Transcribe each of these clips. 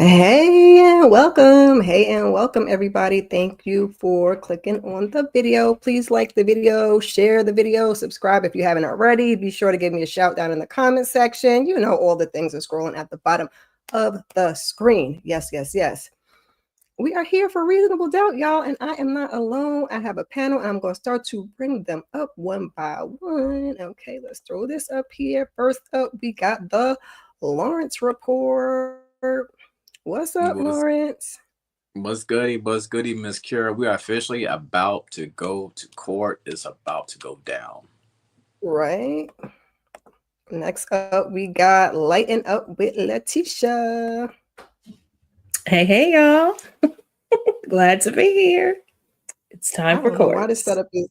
Hey and welcome. Hey and welcome, everybody. Thank you for clicking on the video. Please like the video, share the video, subscribe if you haven't already. Be sure to give me a shout down in the comment section. You know, all the things are scrolling at the bottom of the screen. Yes, yes, yes. We are here for reasonable doubt, y'all, and I am not alone. I have a panel, and I'm going to start to bring them up one by one. Okay, let's throw this up here. First up, we got the Lawrence report. What's up, What's Lawrence? what's goody, Miss Kira? We are officially about to go to court. It's about to go down. Right. Next up, we got Lighten Up with Letitia. Hey, y'all. Glad to be here. It's time I for don't know why this courts. setup is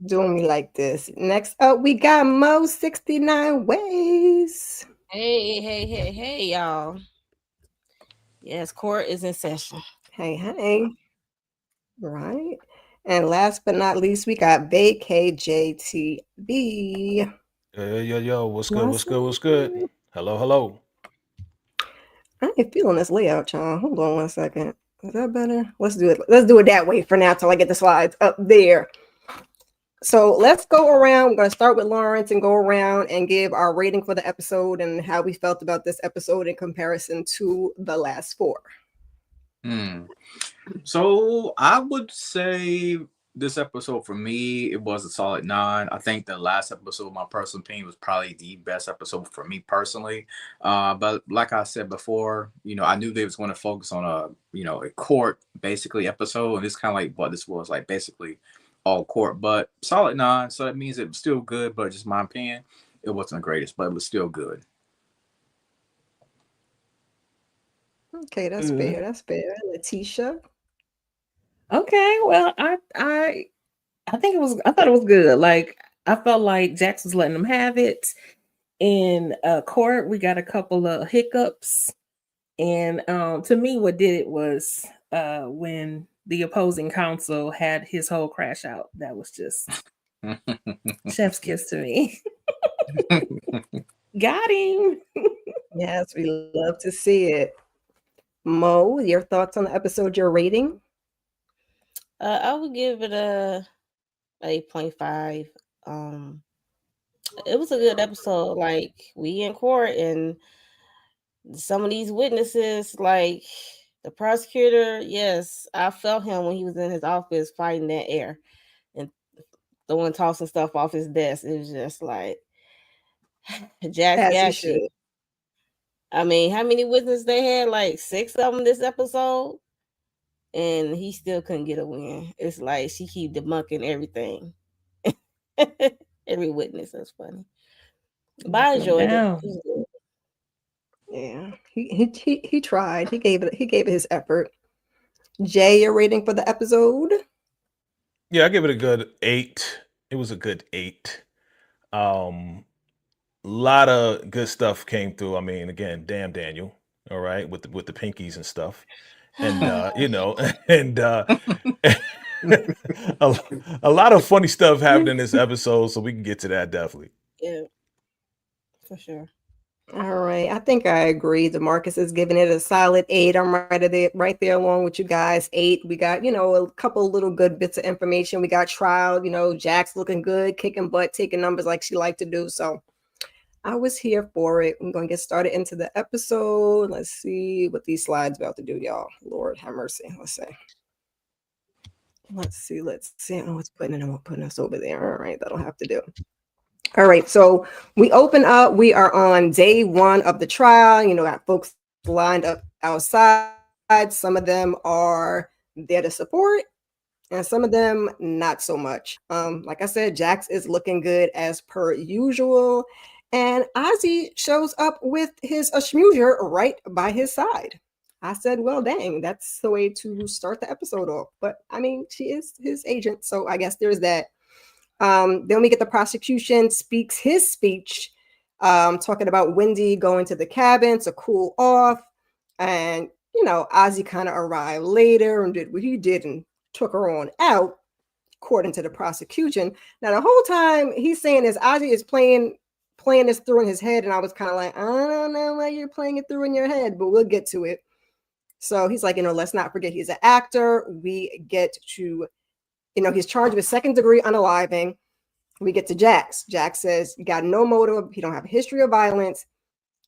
doing me like this. Next up, we got Mo 69 Ways. Hey, y'all. Yes, court is in session. Hey, hey. Right. And last but not least, we got VKJTV. Yo, what's good? What's What's good? What's good? up? Hello. I ain't feeling this layout, y'all. Hold on one second. Is that better? Let's do it. Let's do it that way for now till I get the slides up there. So let's go around. We're going to start with Lawrence and go around and give our rating for the episode and how we felt about this episode in comparison to the last four. So I would say this episode for me, it was a solid 9. I think the last episode, my personal opinion, was probably the best episode for me personally. But like I said before, I knew they was going to focus on a court basically episode, and it's kind of like what this was, like basically all court. But solid 9, so that means it was still good. But just my opinion, it wasn't the greatest, but it was still good. Okay, that's fair. That's fair. Letitia. Okay, well, I think I thought it was good. Like I felt like Jax was letting them have it. In court, we got a couple of hiccups. And to me, what did it was when the opposing counsel had his whole crash out. That was just chef's kiss to me. Got him. Yes, we love to see it. Mo, your thoughts on the episode, your rating? I would give it a 8.5. It was a good episode. Like, we in court, and some of these witnesses, like the prosecutor, yes, I felt him when he was in his office fighting that air and throwing, tossing stuff off his desk. It was just like, Jax As he got should. you. I mean, how many witnesses they had? Like 6 of them this episode, and he still couldn't get a win. It's like she keep debunking everything. Every witness. That's funny. But I enjoyed it. Down. It was good. Yeah, he tried. He gave it his effort. Jay, your rating for the episode? Yeah, I give it a good 8. It was a good 8. Lot of good stuff came through. I mean, again, damn Daniel, all right, with the pinkies and stuff. And and a, a lot of funny stuff happened in this episode, so we can get to that definitely. Yeah, for sure. All right, I think I agree. DeMarcus is giving it a solid 8. I'm right there along with you guys. 8. We got, a couple little good bits of information. We got trial, Jax looking good, kicking butt, taking numbers like she liked to do. So I was here for it. I'm going to get started into the episode. Let's see what these slides about to do, y'all. Lord have mercy. Let's see. Oh, it's putting us over there. All right, that'll have to do. All right, so we open up. We are on day 1 of the trial. Got folks lined up outside. Some of them are there to support, and some of them not so much. Like I said, Jax is looking good as per usual, and Ozzy shows up with his schmoozer right by his side. I said, well, dang, that's the way to start the episode off. But I mean, she is his agent, so I guess there's that. Then we get the prosecution speaks his speech, talking about Wendy going to the cabin to cool off. And, Ozzy kind of arrived later and did what he did and took her on out, according to the prosecution. Now, the whole time he's saying this, Ozzy is playing this through in his head. And I was kind of like, I don't know why you're playing it through in your head, but we'll get to it. So he's like, let's not forget he's an actor. We get to, he's charged with second-degree unaliving. We get to Jax. Jax says, you got no motive. He don't have a history of violence.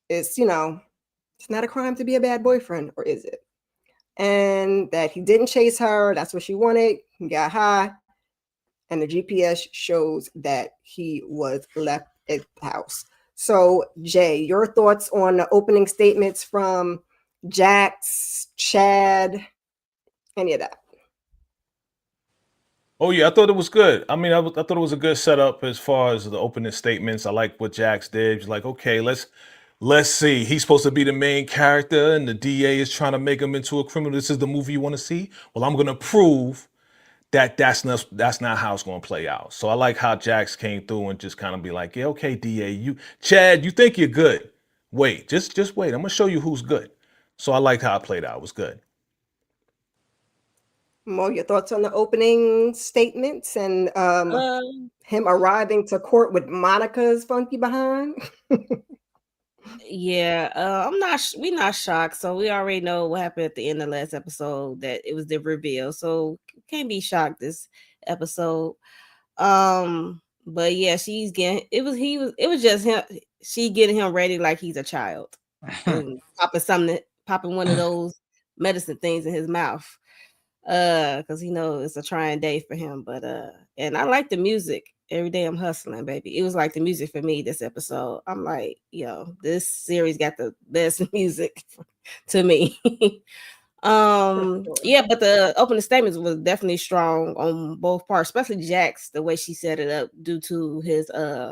It's, it's not a crime to be a bad boyfriend, or is it? And that he didn't chase her. That's what she wanted. He got high. And the GPS shows that he was left at the house. So, Jay, your thoughts on the opening statements from Jax, Chad, any of that? Oh yeah, I thought it was good. I mean, I thought it was a good setup as far as the opening statements. I like what Jax did. He's like, okay, let's see. He's supposed to be the main character, and the DA is trying to make him into a criminal. This is the movie you want to see. Well, I'm gonna prove that that's not how it's gonna play out. So I like how Jax came through and just kind of be like, yeah, okay, DA, Chad, you think you're good? Wait, just wait. I'm gonna show you who's good. So I liked how it played out. It was good. Mo, your thoughts on the opening statements and him arriving to court with Monica's funky behind? Yeah, we're not shocked. So we already know what happened at the end of last episode, that it was the reveal. So can't be shocked this episode. But yeah, it was just him, she getting him ready like he's a child. And popping one of those medicine things in his mouth. Because he knows it's a trying day for him. But and I like the music. Every day I'm hustling, baby. It was like the music for me this episode. I'm like, this series got the best music to me. Yeah, but the opening statements was definitely strong on both parts, especially Jax, the way she set it up due to his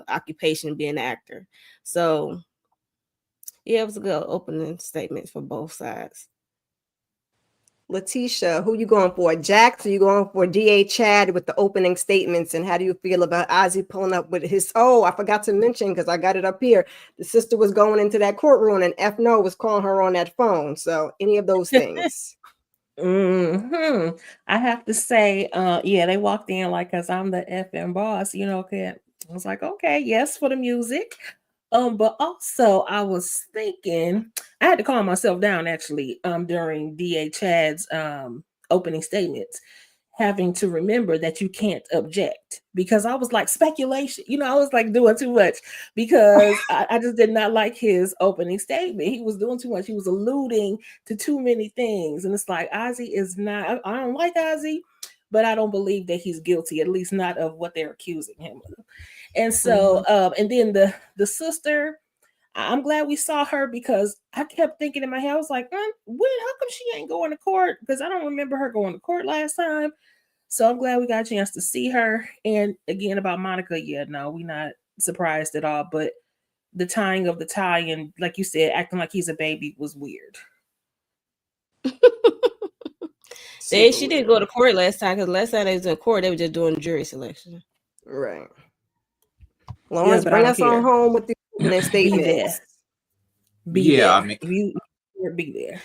occupation being an actor. So yeah, it was a good opening statement for both sides. Letitia, who you going for? Jax, or you going for DA Chad with the opening statements? And how do you feel about Ozzy pulling up with his, I forgot to mention, because I got it up here. The sister was going into that courtroom and F No was calling her on that phone. So any of those things. I have to say, they walked in like, cause I'm the FM boss, I was like, okay, yes, for the music. But also I was thinking, I had to calm myself down actually, during DA Chad's opening statements, having to remember that you can't object, because I was like, speculation, I was like doing too much, because I just did not like his opening statement. He was doing too much. He was alluding to too many things. And it's like, Ozzy is not, I don't like Ozzy, but I don't believe that he's guilty, at least not of what they're accusing him of. And so, and then the sister, I'm glad we saw her, because I kept thinking in my head, I was like, how come she ain't going to court? Because I don't remember her going to court last time. So I'm glad we got a chance to see her. And again, about Monica, no, we're not surprised at all. But the tying of the tie, and like you said, acting like he's a baby was weird. She didn't go to court last time, because last time they was in court, they were just doing jury selection. Right. Lawrence, bring us on home with the opening statements. Be there. I mean, you be there.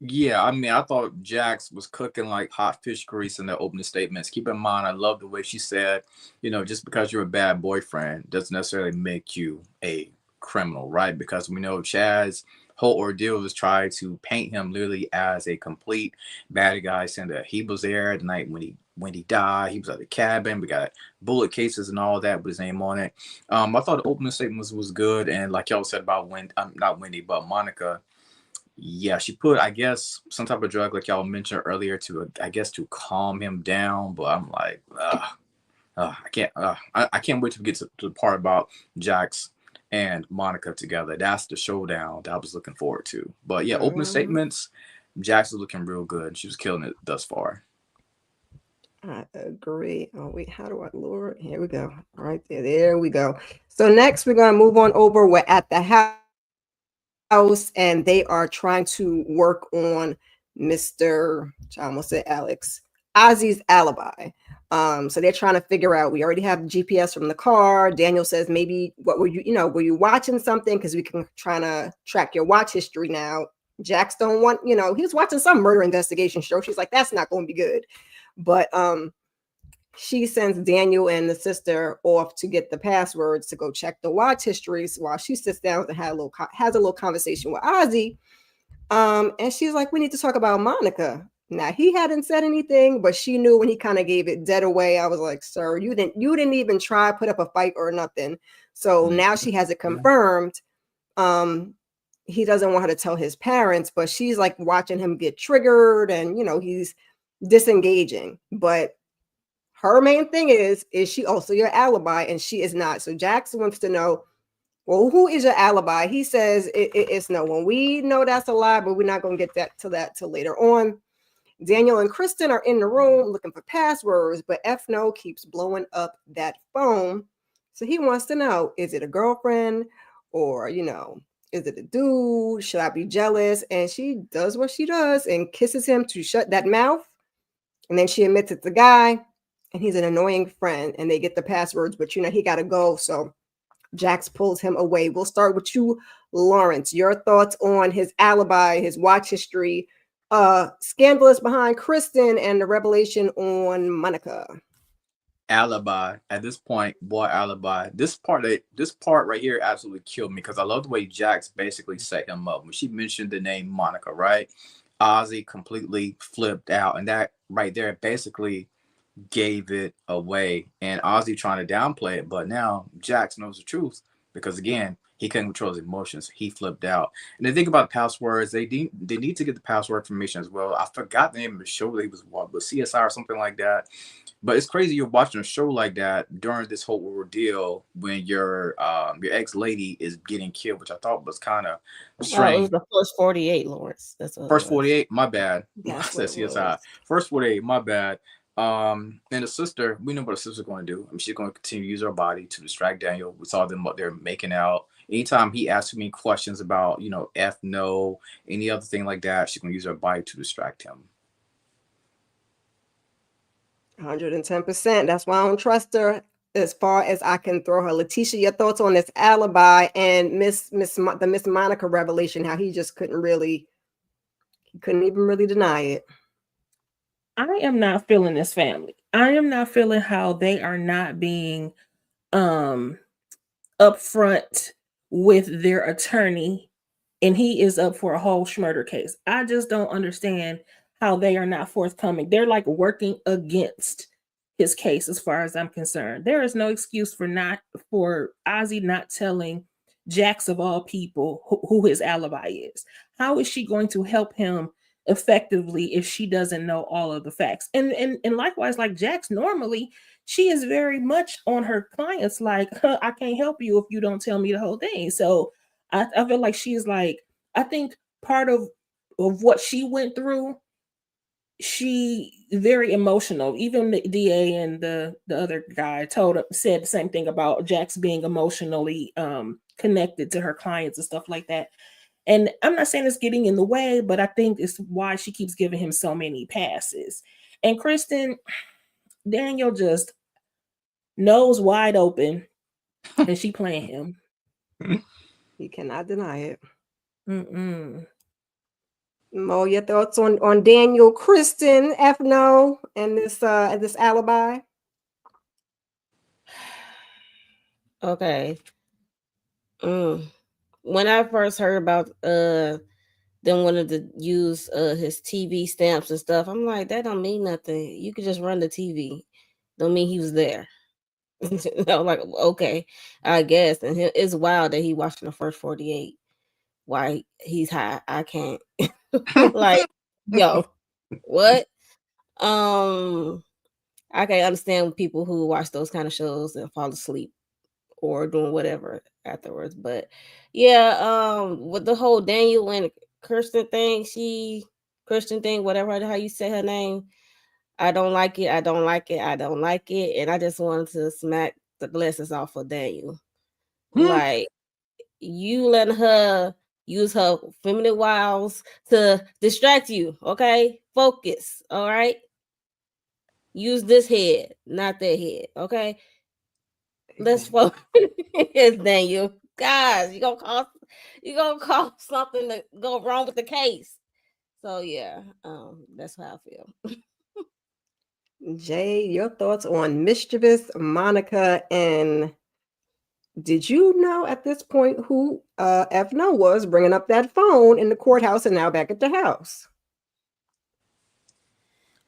Yeah, I mean, I thought Jax was cooking like hot fish grease in their opening statements. Keep in mind, I love the way she said, just because you're a bad boyfriend doesn't necessarily make you a criminal, right? Because we know Chad's whole ordeal was try to paint him literally as a complete bad guy, saying that he was there the night when he died. He was at the cabin. We got bullet cases and all that with his name on it. I thought the opening statement was good, and like y'all said about not Wendy, but Monica. Yeah, she put, I guess, some type of drug, like y'all mentioned earlier, to calm him down. But I'm like, I can't wait to get to the part about Jax and Monica together. That's the showdown that I was looking forward to. But yeah, opening statements, Jax is looking real good. She was killing it thus far. I agree. Oh, wait, how do I lower it? Here we go. Right there. There we go. So next we're going to move on over. We're at the house, and they are trying to work on Mr. I almost said Alex, Ozzy's alibi. So they're trying to figure out, we already have GPS from the car. Daniel says, maybe were you watching something? Because we can try to track your watch history now. Jax don't want, he was watching some murder investigation show. She's like, that's not going to be good. But she sends Daniel and the sister off to get the passwords to go check the watch histories while she sits down and has a little conversation with Ozzy. And she's like, we need to talk about Monica. Now he hadn't said anything, but she knew when he kind of gave it dead away. I was like, sir, you didn't even try put up a fight or nothing. So now she has it confirmed. He doesn't want her to tell his parents, but she's like watching him get triggered, and he's disengaging. But her main thing is she also your alibi? And she is not. So Jax wants to know, well, who is your alibi? He says it's no one. We know that's a lie, but we're not going to get that till later on. Daniel and Kristen are in the room looking for passwords, but Fno keeps blowing up that phone. So he wants to know, is it a girlfriend, or, is it a dude? Should I be jealous? And she does what she does and kisses him to shut that mouth. And then she admits it's a guy and he's an annoying friend, and they get the passwords, but he got to go. So Jax pulls him away. We'll start with you, Lawrence. Your thoughts on his alibi, his watch history, scandalous behind Kristen, and the revelation on Monica. Alibi at this point, boy, alibi. This part right here absolutely killed me, because I love the way Jax basically set him up. When she mentioned the name Monica, right? Ozzy completely flipped out, and that right there basically gave it away. And Ozzy trying to downplay it, but now Jax knows the truth, because again, he couldn't control his emotions. He flipped out. And they think about passwords. They need to get the password information as well. I forgot the name of the show that he was with CSI or something like that. But it's crazy you're watching a show like that during this whole ordeal when your ex lady is getting killed, which I thought was kind of strange. It was the first 48, Lawrence. That's what First 48, my bad. That's I said CSI. First 48, my bad. And the sister, we know what the sister's going to do. I mean, she's going to continue to use her body to distract Daniel. We saw them up there making out. Anytime he asks me questions about, F no, any other thing like that, she's going to use her body to distract him. 110%. That's why I don't trust her as far as I can throw her. Letitia, your thoughts on this alibi and Miss Monica revelation? How he just couldn't even really deny it. I am not feeling this family. I am not feeling how they are not being upfront with their attorney, and he is up for a whole murder case. I just don't understand how they are not forthcoming. They're like working against his case as far as I'm concerned. There is no excuse for Ozzy not telling Jax of all people who his alibi is. How is she going to help him effectively if she doesn't know all of the facts? And likewise, like Jax, normally she is very much on her clients like, I can't help you if you don't tell me the whole thing. So I feel like she is like, I think part of what she went through, she very emotional. Even the DA and the other guy said the same thing about Jax being emotionally connected to her clients and stuff like that. And I'm not saying it's getting in the way, but I think it's why she keeps giving him so many passes. And Kristen, Daniel just nose wide open, and she playing him. He cannot deny it. Mm-mm. Mo, your thoughts on Daniel, Kristen, Fno, and this alibi? Okay. When I first heard about them wanted to use his TV stamps and stuff, I'm like, that don't mean nothing. You could just run the TV. Don't mean he was there. Like, okay, I guess. And it's wild that he watching the first 48 while he's high. I can't. Like, yo, what? I can understand people who watch those kind of shows and fall asleep or doing whatever afterwards. But yeah, with the whole Daniel and Kirsten thing, Christian thing, whatever how you say her name, I don't like it. I don't like it. I don't like it. And I just wanted to smack the glasses off of Daniel. Like, you letting her use her feminine wiles to distract you. Okay, focus. All right. Use this head, not that head. Okay. Let's focus. Daniel. Guys, you gonna cause something to go wrong with the case. So yeah, that's how I feel. Jay, your thoughts on mischievous Monica and did you know at this point who Ethna was bringing up that phone in the courthouse and now back at the house?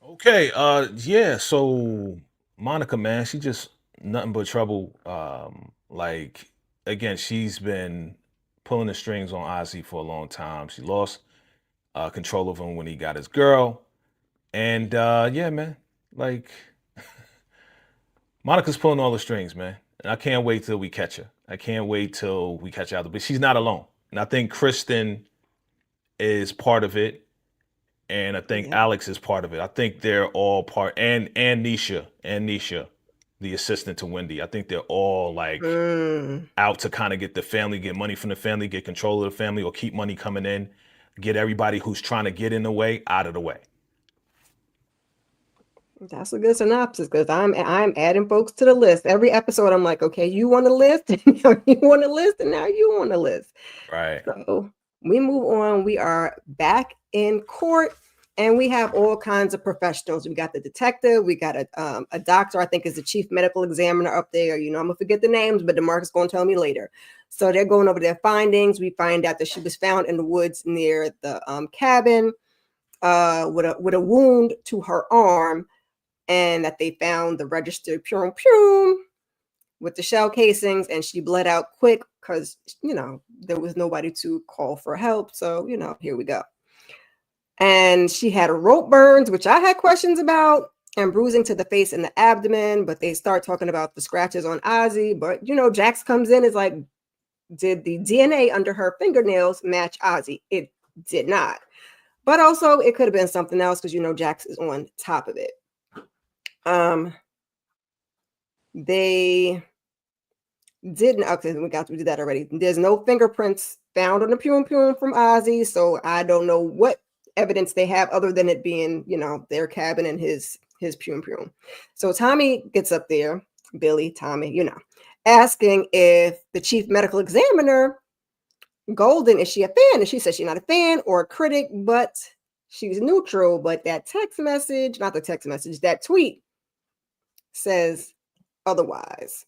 Okay, yeah, so Monica, man, she just nothing but trouble. Like again, she's been pulling the strings on Ozzy for a long time. She lost control of him when he got his girl. And yeah, man, like Monica's pulling all the strings, man. And I can't wait till we catch her. I can't wait till we catch her. But she's not alone. And I think Kristen is part of it. And I think Yeah. Alex is part of it. I think they're all part, and Nisha, the assistant to Wendy. I think they're all like Mm, out to kind of get the family, get money from the family, get control of the family, or keep money coming in, get everybody who's trying to get in the way out of the way. that's a good synopsis because I'm adding folks to the list. Every episode, I'm like, okay, you want a list, and now you want a list, and now you want a list. Right. So we move on. We are back in court, and we have all kinds of professionals. We got the detective. We got a doctor. I think is the chief medical examiner up there. You know, I'm gonna forget the names, but DeMarcus going to tell me later. So they're going over their findings. We find out that she was found in the woods near the cabin with a wound to her arm, and that they found the registered Purim Purim with the shell casings, and she bled out quick because, you know, there was nobody to call for help. So, you know, here we go. And she had rope burns, which I had questions about, and bruising to the face and the abdomen. But they start talking about the scratches on Ozzy. But, you know, Jax comes in, is like, did the DNA under her fingernails match Ozzy? It did not. But also, it could have been something else because, you know, Jax is on top of it. They didn't. Okay, we did that already. There's no fingerprints found on the Purim Purim from Ozzy, so I don't know what evidence they have other than it being, you know, their cabin and his Purim Purim. So Tommy gets up there, Tommy, you know, asking if the chief medical examiner, Golden, is she a fan? And she says she's not a fan or a critic, but she's neutral. But that text message, not the text message, that tweet says otherwise.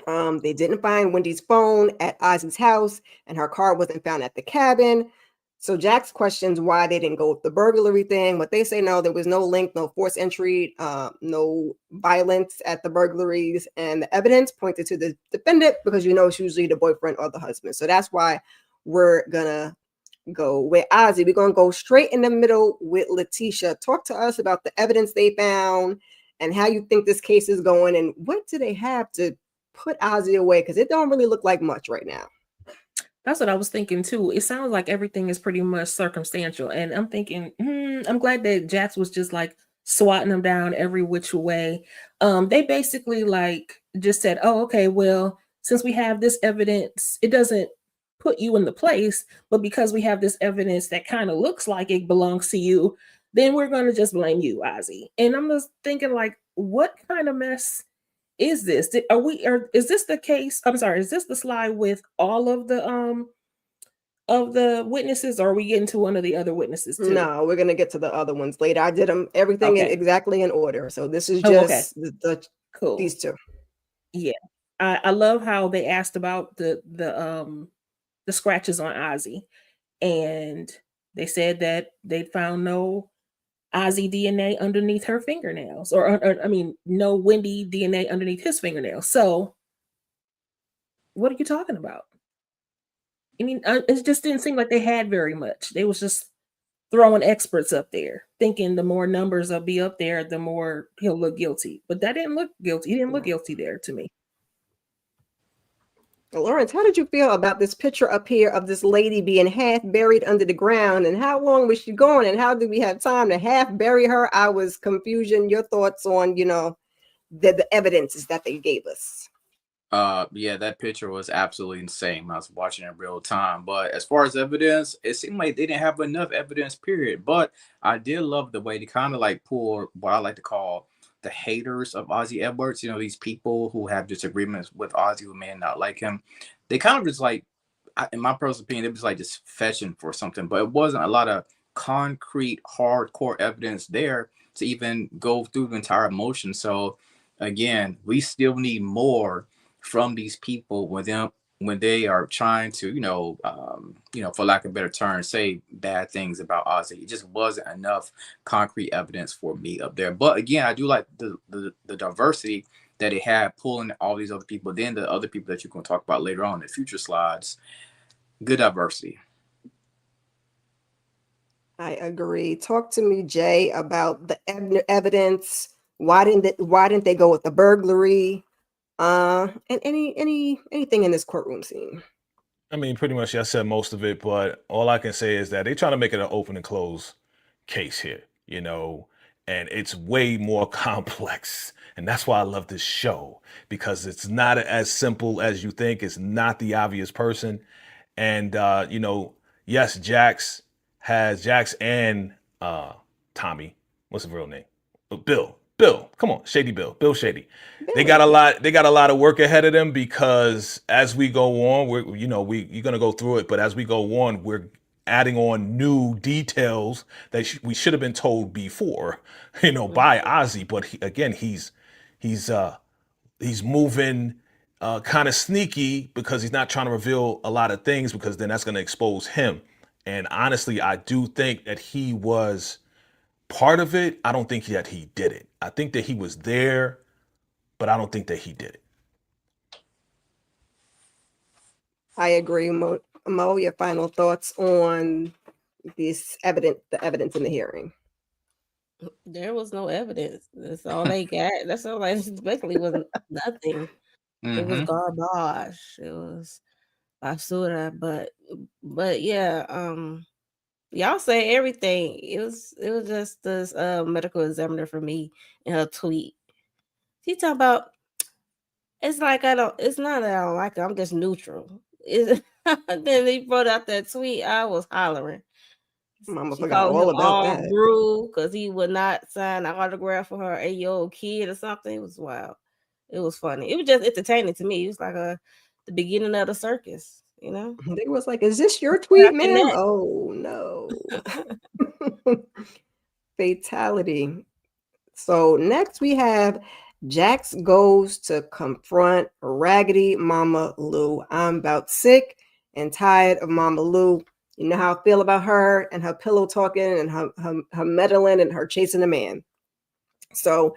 They didn't find Wendy's phone at Ozzy's house, and her car wasn't found at the cabin. So Jax questions why they didn't go with the burglary thing, but they say no, there was no link, no forced entry, no violence at the burglaries, and the evidence pointed to the defendant because, you know, it's usually the boyfriend or the husband. So that's why we're gonna go with Ozzy. We're gonna go straight in the middle with Letitia. Talk to us about the evidence they found and how you think this case is going, and what do they have to put Ozzy away, because it don't really look like much right now. That's what I was thinking too. It sounds like everything is pretty much circumstantial, and I'm thinking, I'm glad that Jax was just like swatting them down every which way. They basically like just said, "Oh, okay, well, since we have this evidence, it doesn't put you in the place, but because we have this evidence that kind of looks like it belongs to you, then we're going to just blame you, Ozzy." And I'm just thinking, like, what kind of mess is this? Is this the case? I'm sorry, is this the slide with all of the witnesses, or are we getting to one of the other witnesses too? No, we're gonna get to the other ones later. I did them everything exactly in order. So this is just cool. These two. Yeah. I love how they asked about the scratches on Ozzy, and they said that they found no Ozzy DNA underneath her fingernails, or I mean, no Wendy DNA underneath his fingernails. So, what are you talking about? I mean, it just didn't seem like they had very much. They was just throwing experts up there, thinking the more numbers will be up there, the more he'll look guilty. But that didn't look guilty. He didn't look guilty there to me. Lawrence, how did you feel about this picture up here of this lady being half buried under the ground? And how long was she gone? And how did we have time to half bury her? I was confusion. Your thoughts on, you know, the evidences that they gave us. Yeah, that picture was absolutely insane. I was watching it in real time. But as far as evidence, it seemed like they didn't have enough evidence, period. But I did love the way they kind of like pull what I like to call the haters of Ozzy Edwards. You know, these people who have disagreements with Ozzy, who may not like him. They kind of just like, in my personal opinion, it was like just fetching for something. But it wasn't a lot of concrete, hardcore evidence there to even go through the entire motion. So again, we still need more from these people when they are trying to, for lack of a better term, say bad things about Ozzy. It just wasn't enough concrete evidence for me up there. But again, I do like the diversity that it had, pulling all these other people. Then the other people that you're going to talk about later on in the future slides, good diversity. I agree. Talk to me, Jay, about the evidence. Why didn't they go with the burglary? And anything in this courtroom scene. I mean, pretty much I said most of it, but all I can say is that they trying to make it an open and close case here, and it's way more complex. And that's why I love this show, because it's not as simple as you think. It's not the obvious person. And yes, Jax and Tommy, what's his real name? Bill, come on, Shady Bill Shady. They got a lot of work ahead of them, because as we go on, you're gonna go through it, but as we go on, we're adding on new details that we should have been told before, by Ozzy. But he's moving kind of sneaky, because he's not trying to reveal a lot of things, because then that's going to expose him. And honestly, I do think that he was part of it. I don't think that he did it. I think that he was there, but I don't think that he did it. I agree, Mo. Your final thoughts on the evidence in the hearing? There was no evidence. That's all they got. That's all. Like, basically was nothing. It was garbage. It was basura. But yeah. Y'all say everything. It was just this medical examiner for me in her tweet. She talking about, it's like it's not that I don't like it. I'm just neutral. Then he brought out that tweet. I was hollering. Mama She forgot called all him about all that. brew because he would not sign an autograph for her 8-year-old kid or something. It was wild. It was funny. It was just entertaining to me. It was like the beginning of the circus, They was like, "Is this your tweet, Cracking ma'am?" that. Oh no. Fatality. So next we have Jax goes to confront Raggedy Mama Lou. I'm about sick and tired of Mama Lou. You know how I feel about her and her pillow talking and her meddling and her chasing a man. So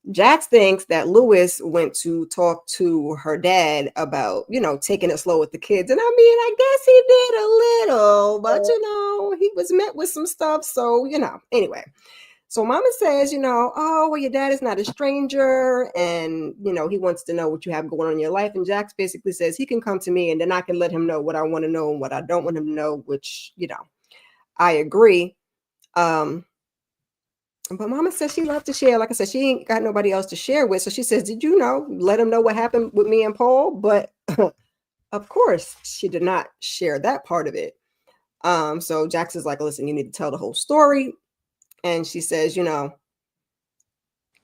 Jax thinks that Lewis went to talk to her dad about, taking it slow with the kids. And I mean, I guess he did a little, but he was met with some stuff. So, anyway. So Mama says, oh, well, your dad is not a stranger. And, he wants to know what you have going on in your life. And Jax basically says he can come to me and then I can let him know what I want to know and what I don't want him to know, which, I agree. But Mama says she loves to share. Like I said, she ain't got nobody else to share with. So she says, did you know? Let him know what happened with me and Paul. But of course, she did not share that part of it. So Jax is like, listen, you need to tell the whole story. And she says,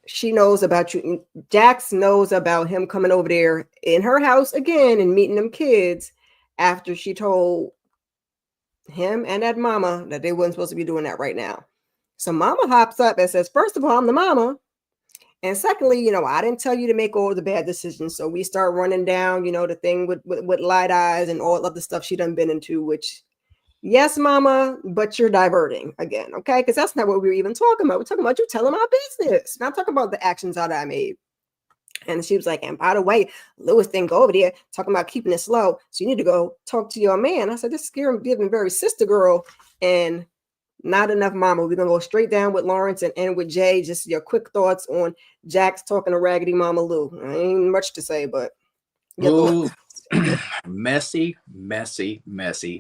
she knows about you. Jax knows about him coming over there in her house again and meeting them kids after she told him and that mama that they weren't supposed to be doing that right now. So Mama hops up and says, first of all, I'm the mama. And secondly, I didn't tell you to make all the bad decisions. So we start running down, the thing with light eyes and all of the stuff she done been into, which, yes, Mama, but you're diverting again, okay? Because that's not what we were even talking about. We're talking about you telling my business. Not talking about the actions that I made. And she was like, and by the way, Lewis didn't go over there talking about keeping it slow. So you need to go talk to your man. I said, this is giving very sister girl and not enough mama. We're going to go straight down with Lawrence and end with Jay. Just your quick thoughts on Jax talking to Raggedy Mama Lou. Ain't much to say, but Ooh, messy.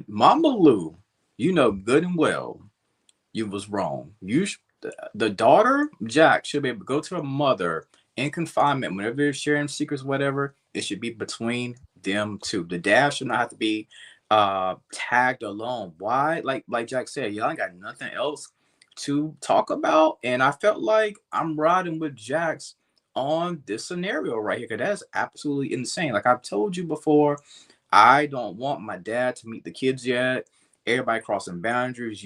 Mama Lou, good and well, you was wrong. The daughter, Jack, should be able to go to her mother in confinement whenever they're sharing secrets, whatever. It should be between them two. The dad should not have to be tagged alone. Why? Like Jack said, y'all ain't got nothing else to talk about. And I felt like I'm riding with Jax on this scenario right here, because that's absolutely insane. Like I've told you before, I don't want my dad to meet the kids yet. Everybody crossing boundaries.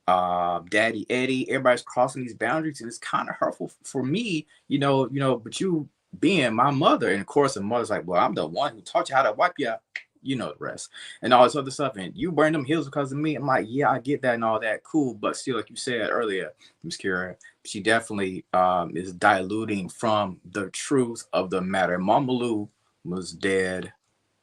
Daddy Eddie, everybody's crossing these boundaries, and it's kind of hurtful for me, but you being my mother. And of course, the mother's like, well, I'm the one who taught you how to wipe your, you know, the rest and all this other stuff. And you burn them heels because of me. I'm like, yeah, I get that and all that. Cool. But still, like you said earlier, Miss Kira, she definitely is diluting from the truth of the matter. Mama Lou was dead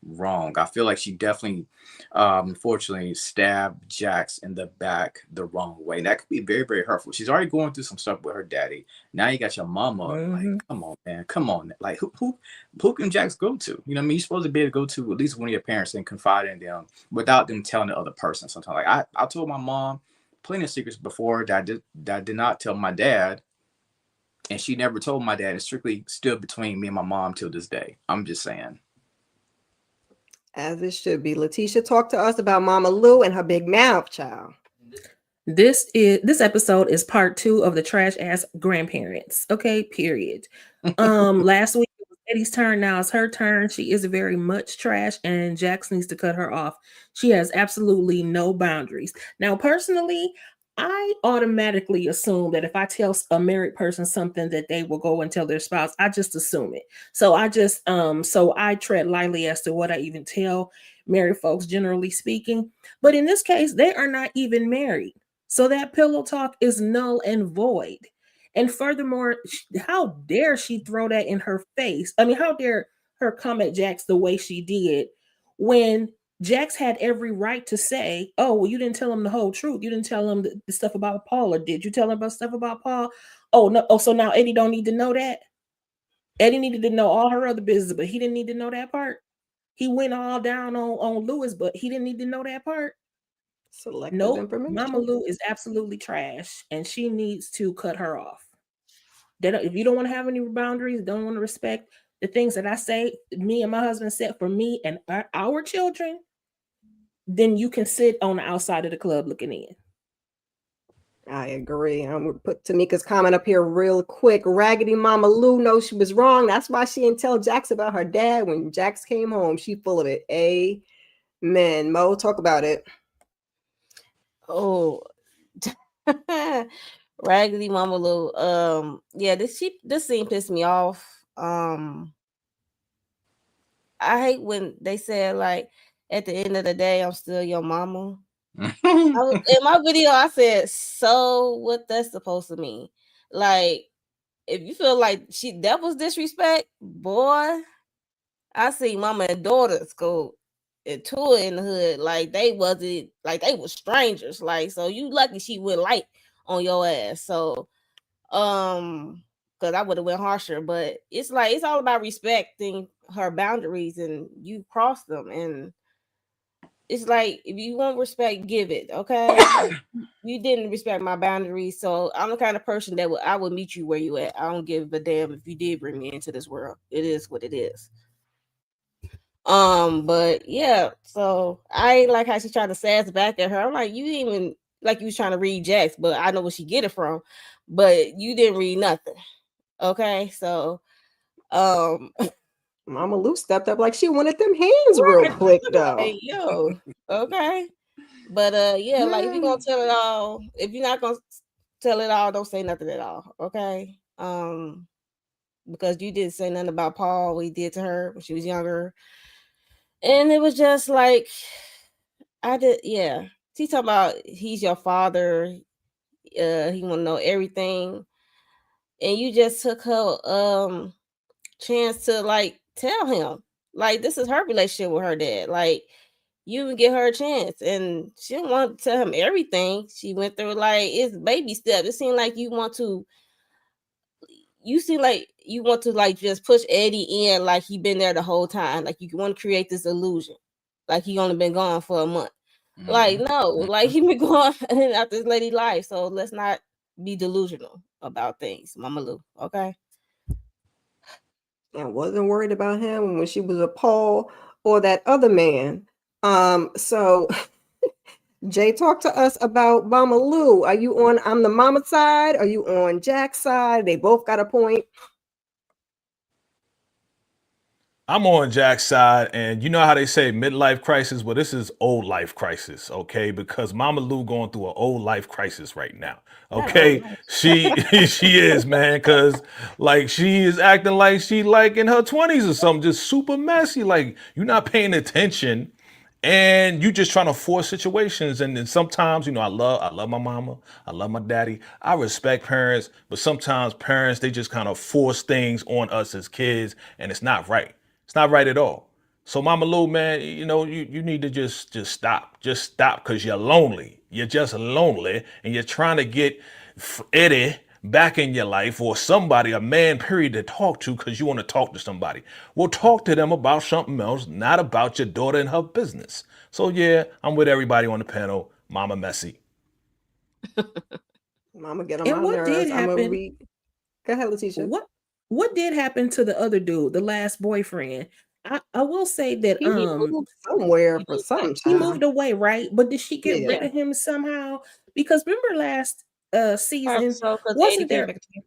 wrong. I feel like she definitely, unfortunately, stabbed Jax in the back the wrong way. And that could be very, very hurtful. She's already going through some stuff with her daddy. Now you got your mama. Like, come on, man, come on. Like, who can Jax go to? You know what I mean? You're supposed to be able to go to at least one of your parents and confide in them without them telling the other person. Sometimes, like I told my mom plenty of secrets before that I did not tell my dad. And she never told my dad. It's strictly still between me and my mom till this day. I'm just saying. As it should be. Letitia, talk to us about Mama Lou and her big mouth, child. This episode is part 2 of the trash ass grandparents. Okay, period. Last week it was Eddie's turn. Now it's her turn. She is very much trash, and Jax needs to cut her off. She has absolutely no boundaries. Now, personally, I automatically assume that if I tell a married person something that they will go and tell their spouse, I just assume it. So I tread lightly as to what I even tell married folks, generally speaking. But in this case, they are not even married. So that pillow talk is null and void. And furthermore, how dare she throw that in her face? I mean, how dare her come at Jax the way she did when Jax had every right to say, oh, well, you didn't tell him the whole truth. You didn't tell him the stuff about Paul, or did you tell him about stuff about Paul? Oh, no. Oh, so now Eddie don't need to know that? Eddie needed to know all her other business, but he didn't need to know that part. He went all down on Lewis, but he didn't need to know that part. Selective Nope. information. Mama Lou is absolutely trash, and she needs to cut her off. If you don't want to have any boundaries, don't want to respect the things that I say, me and my husband said for me and our children, then you can sit on the outside of the club looking in. I agree. I'm gonna put Tamika's comment up here real quick. Raggedy Mama Lou knows she was wrong. That's why she didn't tell Jax about her dad when Jax came home. She full of it. Amen. Mo, talk about it. Oh, Raggedy Mama Lou. Yeah, this scene pissed me off. I hate when they said, like, at the end of the day, I'm still your mama. In my video, I said, so what that's supposed to mean? Like, if you feel like that was disrespect, boy, I see mama and daughters go and tour in the hood like they wasn't, like they were strangers. Like, so you lucky she went light on your ass. So because I would have went harsher, but it's like it's all about respecting her boundaries, and you cross them. And it's like, if you want respect, give it. Okay. You didn't respect my boundaries, so I'm the kind of person that I would meet you where you at. I don't give a damn if you did bring me into this world. It is what it is. But yeah, so I ain't like how she tried to sass back at her. I'm like, you didn't even, like, you was trying to read Jax, but I know where she get it from, but you didn't read nothing. Okay, so Mama Lou stepped up like she wanted them hands real quick though. Hey, yo, okay. But yeah, like, if you're gonna tell it all, if you're not gonna tell it all, don't say nothing at all. Okay. Because you didn't say nothing about Paul, what he did to her when she was younger. And it was just like, yeah. He talking about he's your father. He want to know everything. And you just took her chance to, like, tell him. Like, this is her relationship with her dad. Like, you would give her a chance, and she didn't want to tell him everything she went through. Like, it's baby steps. It seemed like you seem like you want to, like, just push Eddie in like he been there the whole time. Like, you want to create this illusion like he only been gone for a month. Mm-hmm. Like, no, like, he been going out this lady life. So let's not be delusional about things, Mama Lou. Okay. I wasn't worried about him when she was a Paul or that other man. So Jay, talk to us about Mama Lou. Are you on I'm the mama side? Are you on Jack's side? They both got a point. I'm on Jack's side, and you know how they say midlife crisis? Well, this is old life crisis, okay? Because Mama Lou going through an old life crisis right now. Not old Okay. She she is, man, because like she is acting like she like in her 20s or something, just super messy. Like you're not paying attention and you just trying to force situations. And then sometimes, I love my mama, I love my daddy, I respect parents, but sometimes parents, they just kind of force things on us as kids, and it's not right. It's not right at all. So Mama Lou, man, you need to just stop. Just stop, because you're lonely. You're just lonely, and you're trying to get Eddie back in your life, or somebody, a man, period, to talk to, because you want to talk to somebody. Well, talk to them about something else, not about your daughter and her business. So yeah, I'm with everybody on the panel. Mama messy. Mama get on And my what did nerves. I'm gonna happen? read. Go ahead, Letitia. What did happen to the other dude, the last boyfriend? I will say that He moved somewhere for some he time. moved away, right? But did she get rid Yeah. of him somehow? Because remember last season, So because Eddie wasn't came there back to him.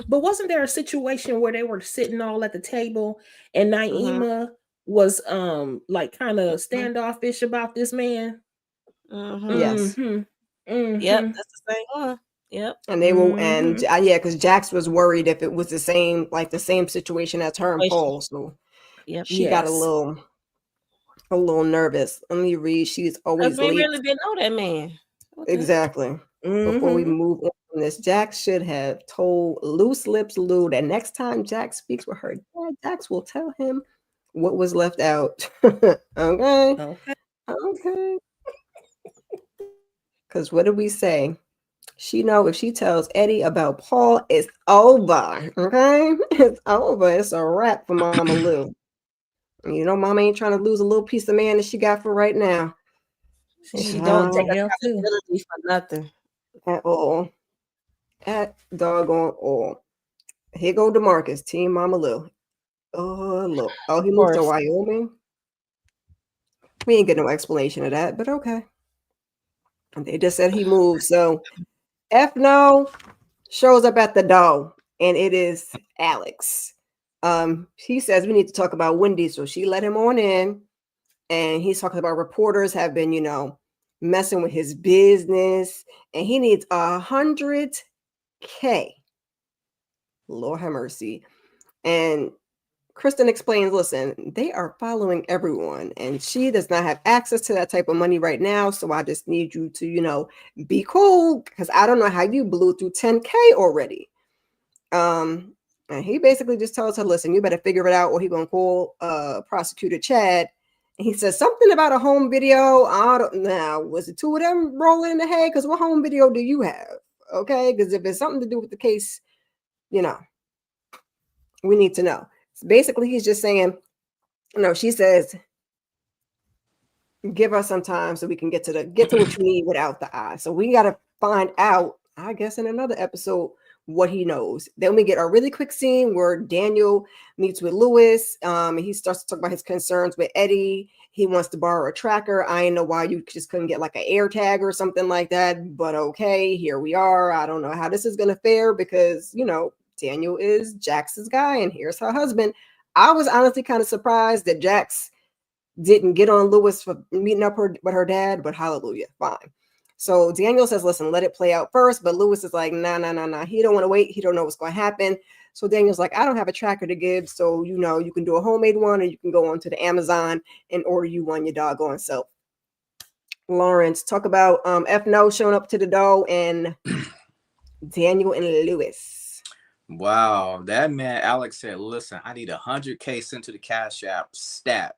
but wasn't there a situation where they were sitting all at the table and Mm-hmm. Naima was like kind of Mm-hmm. standoffish about this man? Mm-hmm. Yes. Mm-hmm. Yep, Mm-hmm. that's the same one. Yep. And they will, and Mm-hmm. yeah, because Jax was worried if it was the same situation as her and Situation. Paul. So Yep. she got Yes. a little nervous. Let me read. She's Because always they late. really didn't know that man. What the heck? Exactly. Before we Mm-hmm. move on from this, Jax should have told Loose Lips Lou that next time Jax speaks with her dad, Jax will tell him what was left out. Okay. Okay. Okay. Because what did we say? She know if she tells Eddie about Paul, it's over. Okay, it's over. It's a wrap for Mama Lou. Mama ain't trying to lose a little piece of man that she got for right now. She don't take Something else too. accountability for nothing. At all. At doggone all. Here go DeMarcus, Team Mama Lou. Oh look. Oh, he Of moved to course. Wyoming. We ain't get no explanation of that, but okay. They just said he moved. So F no shows up at the door, and it is Alex. He says we need to talk about Wendy, so she let him on in, and he's talking about reporters have been, messing with his business, and he needs 100K. Lord have mercy. And Kristen explains, listen, they are following everyone, and she does not have access to that type of money right now. So I just need you to, be cool, because I don't know how you blew through 10K already. And he basically just tells her, listen, you better figure it out, or he gonna call prosecutor Chad. And he says something about a home video. I don't know. Was it two of them rolling in the head? Because what home video do you have? Okay, because if it's something to do with the case, you know, we need to know. So basically, he's just saying, she says, give us some time so we can get to what you need without the eye. So we got to find out, I guess, in another episode what he knows. Then we get a really quick scene where Daniel meets with Lewis. He starts to talk about his concerns with Eddie. He wants to borrow a tracker. I didn't know why you just couldn't get like an air tag or something like that, but okay, here we are. I don't know how this is going to fare because, Daniel is Jax's guy and here's her husband. I was honestly kind of surprised that Jax didn't get on Lewis for meeting up with her dad, but hallelujah, fine. So Daniel says, listen, let it play out first. But Lewis is like, nah. He don't want to wait. He don't know what's going to happen. So Daniel's like, I don't have a tracker to give. So, you can do a homemade one, or you can go onto the Amazon and order you one your doggone self. Lawrence, talk about F No showing up to the door and Daniel and Lewis. Wow, that man Alex said, listen, I need 100K sent to the Cash App stat.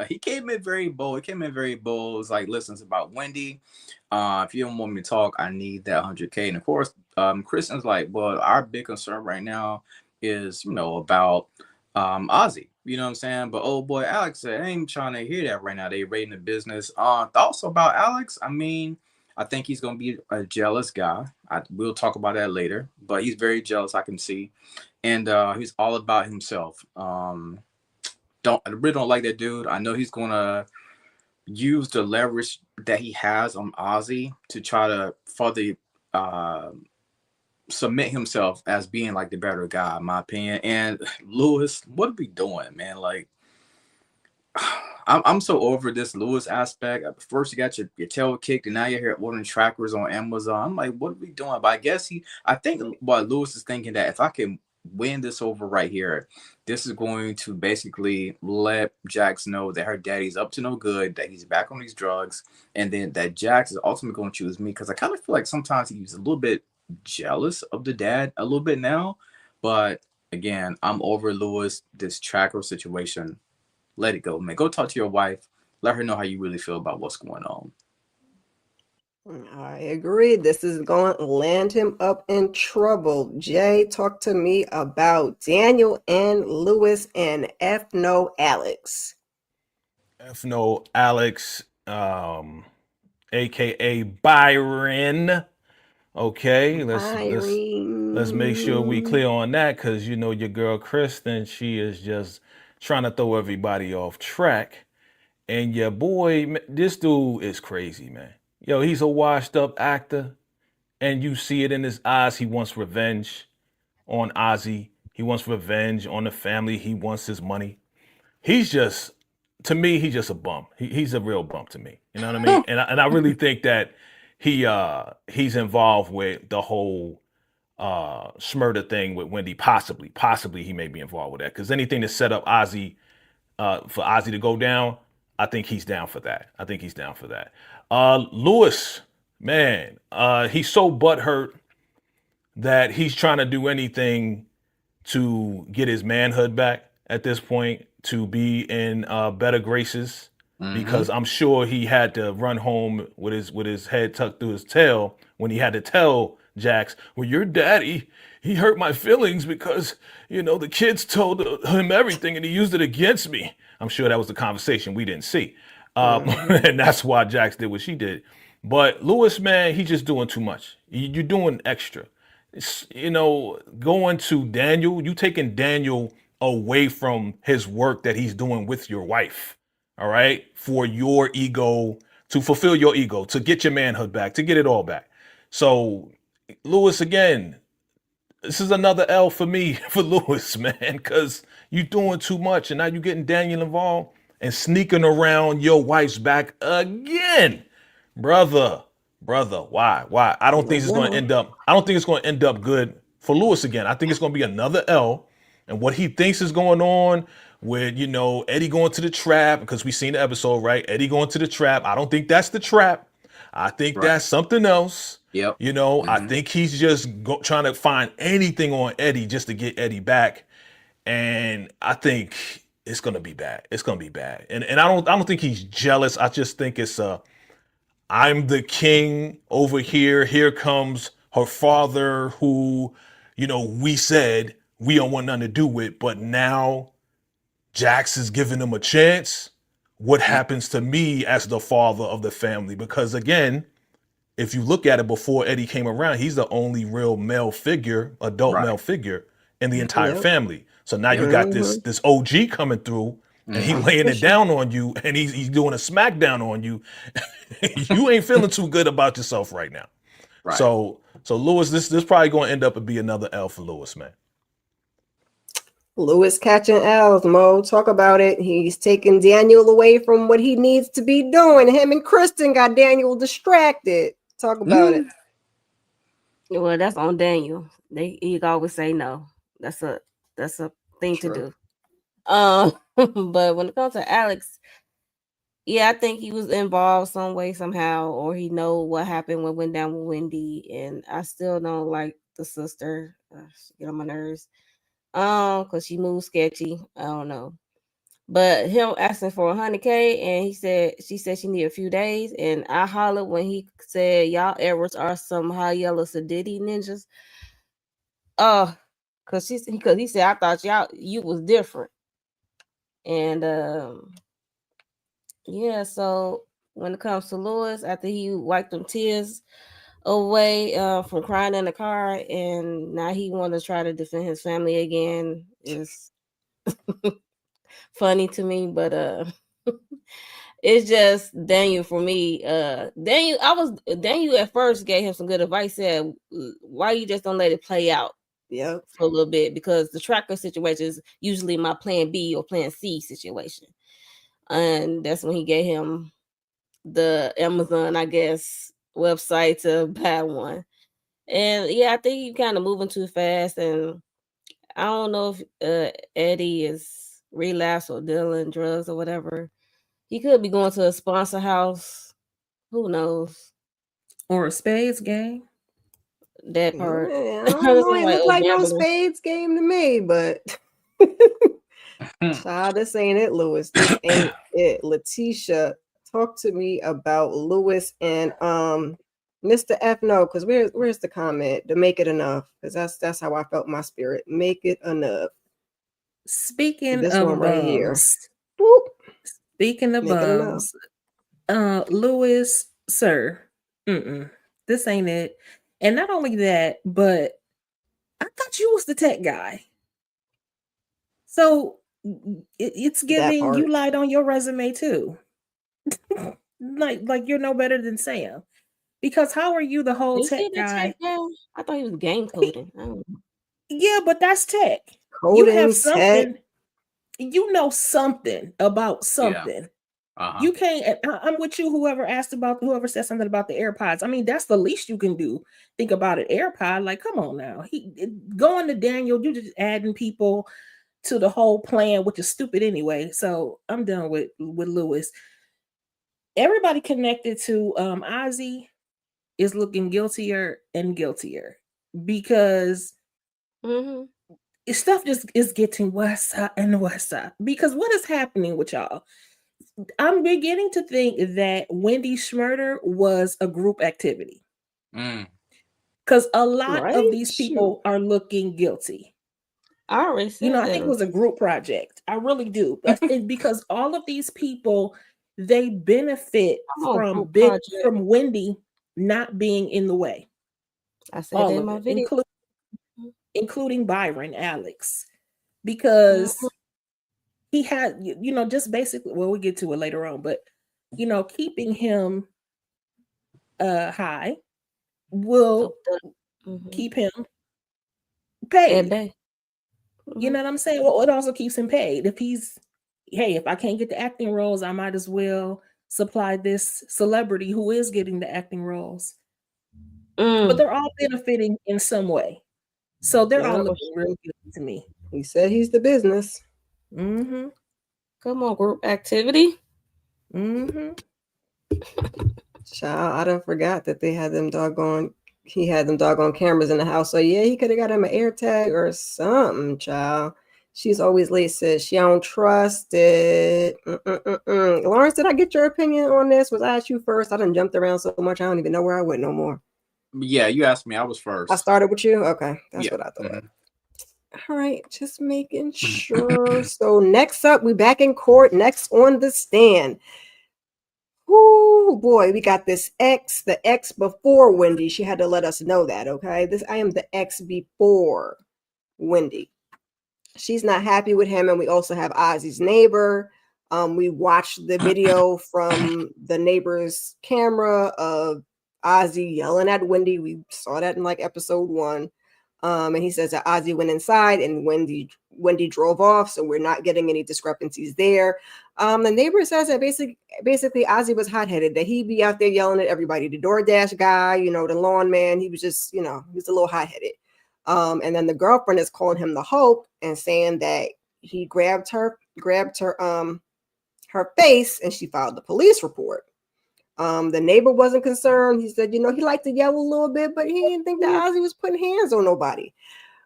He came in very bold. It was like, listen, it's about Wendy. If you don't want me to talk, I need that 100K. And of course, Kristen's like, well, our big concern right now is, about Ozzy. You know what I'm saying? But oh boy, Alex said, I ain't trying to hear that right now. They raiding the business. Thoughts about Alex? I mean, I think he's going to be a jealous guy. We'll talk about that later, but he's very jealous, I can see. And he's all about himself. I really don't like that dude. I know he's going to use the leverage that he has on Ozzy to try to further submit himself as being like the better guy, in my opinion. And Lewis, what are we doing, man? Like, I'm so over this Lewis aspect. First, you got your tail kicked, and now you're here ordering trackers on Amazon. I'm like, what are we doing? But I guess I think what Lewis is thinking that if I can win this over right here, this is going to basically let Jax know that her daddy's up to no good, that he's back on these drugs, and then that Jax is ultimately going to choose me because I kind of feel like sometimes he's a little bit jealous of the dad a little bit now. But again, I'm over Lewis, this tracker situation. Let it go, man. Go talk to your wife. Let her know how you really feel about what's going on. I agree. This is going to land him up in trouble. Jay, talk to me about Daniel and Lewis and F no Alex. F no Alex, aka Byron. Okay, let's make sure we Irene. clear on that because you know your girl Kristen, she is just trying to throw everybody off track. And your boy, this dude is crazy, man. Yo, he's a washed up actor, and you see it in his eyes. He wants revenge on Ozzy. He wants revenge on the family. He wants his money. He's just, to me, he's just a bum. He's a real bum to me. You know what I mean? And I really think that he's involved with the whole Smurder thing with Wendy. Possibly he may be involved with that because anything to set up Ozzy for Ozzy to go down, I think he's down for that. Lewis, man, he's so butthurt that he's trying to do anything to get his manhood back at this point, to be in better graces, because I'm sure he had to run home with his head tucked through his tail when he had to tell Jax, "Well, your daddy, he hurt my feelings because the kids told him everything and he used it against me." I'm sure that was the conversation we didn't see, and that's why Jax did what she did. But Lewis, man, he's just doing too much. You're doing extra. Going to Daniel, you taking Daniel away from his work that he's doing with your wife, all right, for your ego, to fulfill your ego, to get your manhood back, to get it all back. So, Lewis, again, this is another L for me for Lewis, man, because you doing too much and now you getting Daniel involved and sneaking around your wife's back again. Brother, why? I don't think it's going to end up. I don't think it's going to end up good for Lewis again. I think it's going to be another L, and what he thinks is going on with Eddie going to the trap, because we seen the episode, right? Eddie going to the trap. I don't think that's the trap. I think Right. that's something else. Yep. I think he's just trying to find anything on Eddie just to get Eddie back, and I think it's gonna be bad. It's gonna be bad, and I don't think he's jealous. I just think it's I'm the king over here. Here comes her father, who, we said we don't want nothing to do with, but now Jax is giving him a chance. What happens to me as the father of the family? Because again, if you look at it, before Eddie came around, he's the only real adult male figure in the entire family. So now you got this OG coming through, and he laying it down on you, and he's doing a smackdown on you. You ain't feeling too good about yourself right now. Right. So Lewis, this probably going to end up to be another L for Lewis, man. Lewis catching L's, Mo. Talk about it. He's taking Daniel away from what he needs to be doing. Him and Kristen got Daniel distracted. Talk about it. Well, that's on Daniel. He always say no. That's a thing to do. But when it comes to Alex, yeah, I think he was involved some way, somehow, or he know what happened when went down with Wendy. And I still don't like the sister. She get on my nerves. Because she moves sketchy. I don't know. But him asking for $100K, and she said she need a few days, and I hollered when he said y'all Edwards are some high yellow sedity ninjas. Because he said I thought you was different, and yeah. So when it comes to Lewis, after he wiped them tears away from crying in the car, and now he want to try to defend his family again, is funny to me, but It's just Daniel for me. Daniel at first gave him some good advice. Said, "Why you just don't let it play out for a little bit?" Because the tracker situation is usually my plan B or plan C situation, and that's when he gave him the Amazon, I guess, website to buy one. And yeah, I think he's kind of moving too fast, and I don't know if Eddie is relapsed or dealing drugs or whatever. He could be going to a sponsor house. Who knows? Or a spades game. That part. Yeah, I don't know. It Like, looked oh, like no gambling. spades game to me, but child, this ain't it, Lewis. This ain't it. Letitia, talk to me about Lewis and Mr. F. No, because where's the comment to make it enough? Because that's how I felt my spirit. Make it enough. Speaking This of one right here. bums, Boop. speaking of Make it enough. bums, Lewis, sir, this ain't it. And not only that, but I thought you was the tech guy. So it's That giving you part. lied on your resume too. like you're no better than Sam. Because how are you the whole Is he tech the tech guy? guy? I thought he was game coding. I don't know. Yeah, but that's tech. You have Coding, tech. something, you know something about Yeah. something. You can't. I'm with you. Whoever said something about the AirPods. I mean, that's the least you can do. Think about it, AirPod. Like, come on now. Going to Daniel. You just adding people to the whole plan, which is stupid anyway. So I'm done with Lewis. Everybody connected to Ozzy is looking guiltier and guiltier because Mhm. stuff just is getting worse and worse. Because what is happening with y'all? I'm beginning to think that Wendy's murder was a group activity Mm. because a lot of Right? these Shoot. people are looking guilty. I already said I think it was a group project. I really do. Because all of these people, they benefit I'm on from group project. Wendy not being in the way. I said All that in of my it, video. including Byron, Alex, Mhm. because he had, just basically, well, we'll get to it later on, but, keeping him high will Mhm. keep him At paid. bay. You know what I'm saying? Well, it also keeps him paid. If I can't get the acting roles, I might as well supply this celebrity who is getting the acting roles. But they're all benefiting in some way. So they're all Yeah. looking real good to me. He said he's the business. Mm-hmm. Come on, group activity. Mm-hmm. Child, I done forgot that he had them doggone cameras in the house. So yeah, he could have got him an air tag or something, child. She's always late, says she don't trust it. Lawrence, did I get your opinion on this? Was I asked you first? I done jumped around so much I don't even know where I went no more. Yeah, you asked me. I was first. I started with you? Okay. That's Yeah. what I thought. All right, just making sure. So next up, we back in court. Next on the stand. Oh boy, we got this X, the X before Wendy. She had to let us know that, okay? I am the X before Wendy. She's not happy with him, and we also have Ozzy's neighbor. We watched the video from the neighbor's camera of Ozzy yelling at Wendy. We saw that in like episode 1. And he says that Ozzy went inside and Wendy drove off, so we're not getting any discrepancies there. The neighbor says that basically Ozzy was hot-headed, that he'd be out there yelling at everybody. The DoorDash guy, the lawn man, he was just, he was a little hot-headed. And then the girlfriend is calling him the Hulk and saying that he grabbed her face, and she filed the police report. The neighbor wasn't concerned. He said, he liked to yell a little bit, but he didn't think that Ozzy was putting hands on nobody.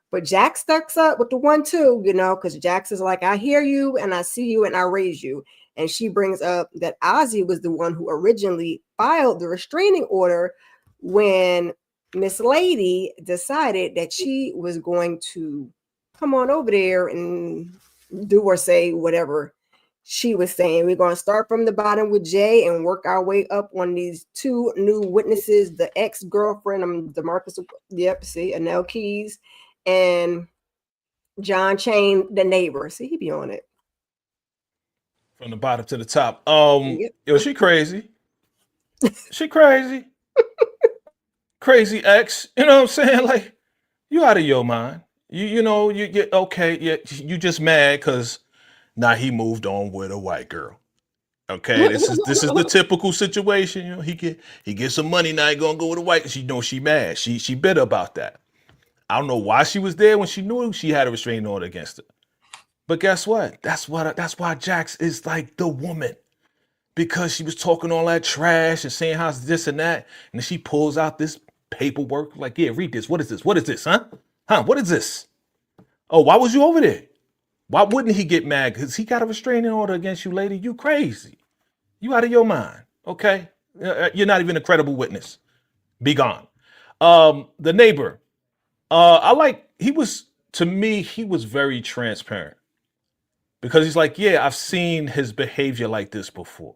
But Jack stucks up with the 1-2, because Jax is like, I hear you and I see you and I raise you. And she brings up that Ozzy was the one who originally filed the restraining order when Miss Lady decided that she was going to come on over there and do or say whatever she was saying. We're going to start from the bottom with Jay and work our way up on these 2 new witnesses, the ex-girlfriend, DeMarcus, Anel Keys, and John Chain, the neighbor. See, he be on it. From the bottom to the top. Yep. Yo, she crazy. She crazy. Crazy ex. You know what I'm saying? Like, you out of your mind. You know, you get okay, yeah, you just mad because now he moved on with a white girl. Okay, this is the typical situation. You know, he gets some money now. He gonna go with a white. She know she mad. She bitter about that. I don't know why she was there when she knew she had a restraining order against her. But guess what? That's why Jax is like the woman, because she was talking all that trash and saying how's this and that, and then she pulls out this paperwork like, yeah, read this. What is this? What is this? Huh? Huh? What is this? Oh, why was you over there? Why wouldn't he get mad? Because he got a restraining order against you, lady. You crazy. You out of your mind. Okay? You're not even a credible witness. Be gone. The neighbor. To me, he was very transparent. Because he's like, yeah, I've seen his behavior like this before.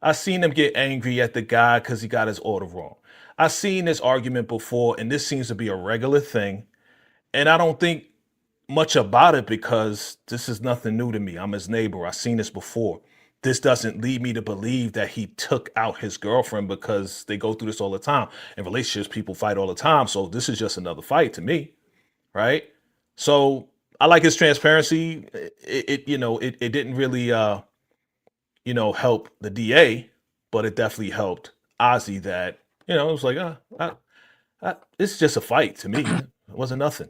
I've seen him get angry at the guy because he got his order wrong. I've seen this argument before, and this seems to be a regular thing. And I don't think much about it because this is nothing new to me. I'm his neighbor. I've seen this before. This doesn't lead me to believe that he took out his girlfriend, because they go through this all the time. In relationships, people fight all the time. So this is just another fight to me, right? So I like his transparency. It didn't really help the DA, but it definitely helped Ozzy. That it was like it's just a fight to me. It wasn't nothing.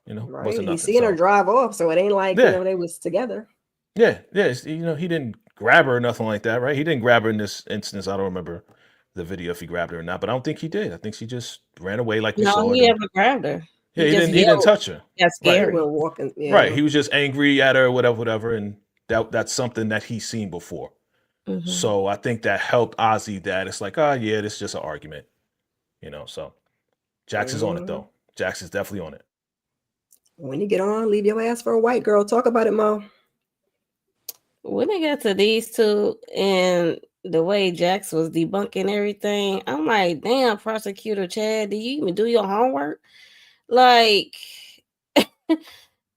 It Right. wasn't He's nothing. seeing her So drive off, so it ain't like yeah, they was together. yeah. He didn't grab her or nothing like that, right? He didn't grab her in this instance. I don't remember the video if he grabbed her or not, but I don't think he did. I think she just ran away like we No, saw it. he And never grabbed her. yeah, He he just didn't. He didn't yelled. touch her. That's Right. They scary. were walking. Yeah. Right. He was just angry at her, whatever, and that's something that he's seen before. Mhm. So I think that helped Ozzy. That it's like, oh yeah, this is just an argument. So Jax is on it though. Jax is definitely on it. When you get on, leave your ass for a white girl. Talk about it, Mo. When it got to these two and the way Jax was debunking everything, I'm like, damn, prosecutor Chad, do you even do your homework? Like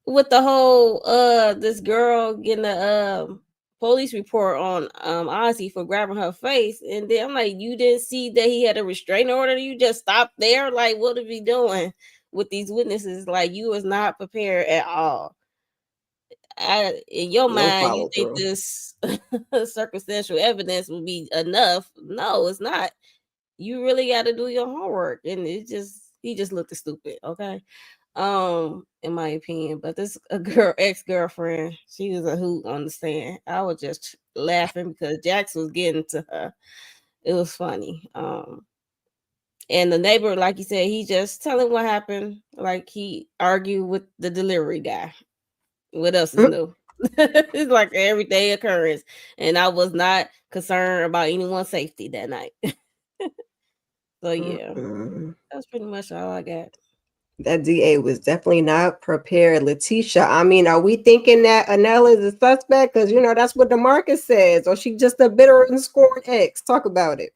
with the whole this girl getting a police report on Ozzy for grabbing her face, and then I'm like, you didn't see that he had a restraining order? You just stopped there? Like, what are we doing with these witnesses? Like, you was not prepared at all. In your No mind, you follow think through. this circumstantial evidence would be enough? No, it's not. You really got to do your homework, and he just looked stupid. Okay, in my opinion. But this ex-girlfriend, she was a hoot on the stand. I was just laughing because Jax was getting to her. It was funny. And the neighbor, like you said, he just telling what happened. Like he argued with the delivery guy. What else is new? It's like everyday occurrence, and I was not concerned about anyone's safety that night. So yeah, that's pretty much all I got. That DA was definitely not prepared. Letitia, I mean, are we thinking that Anella is a suspect? Because, that's what the market says. Or she just a bitter and scorned ex? Talk about it.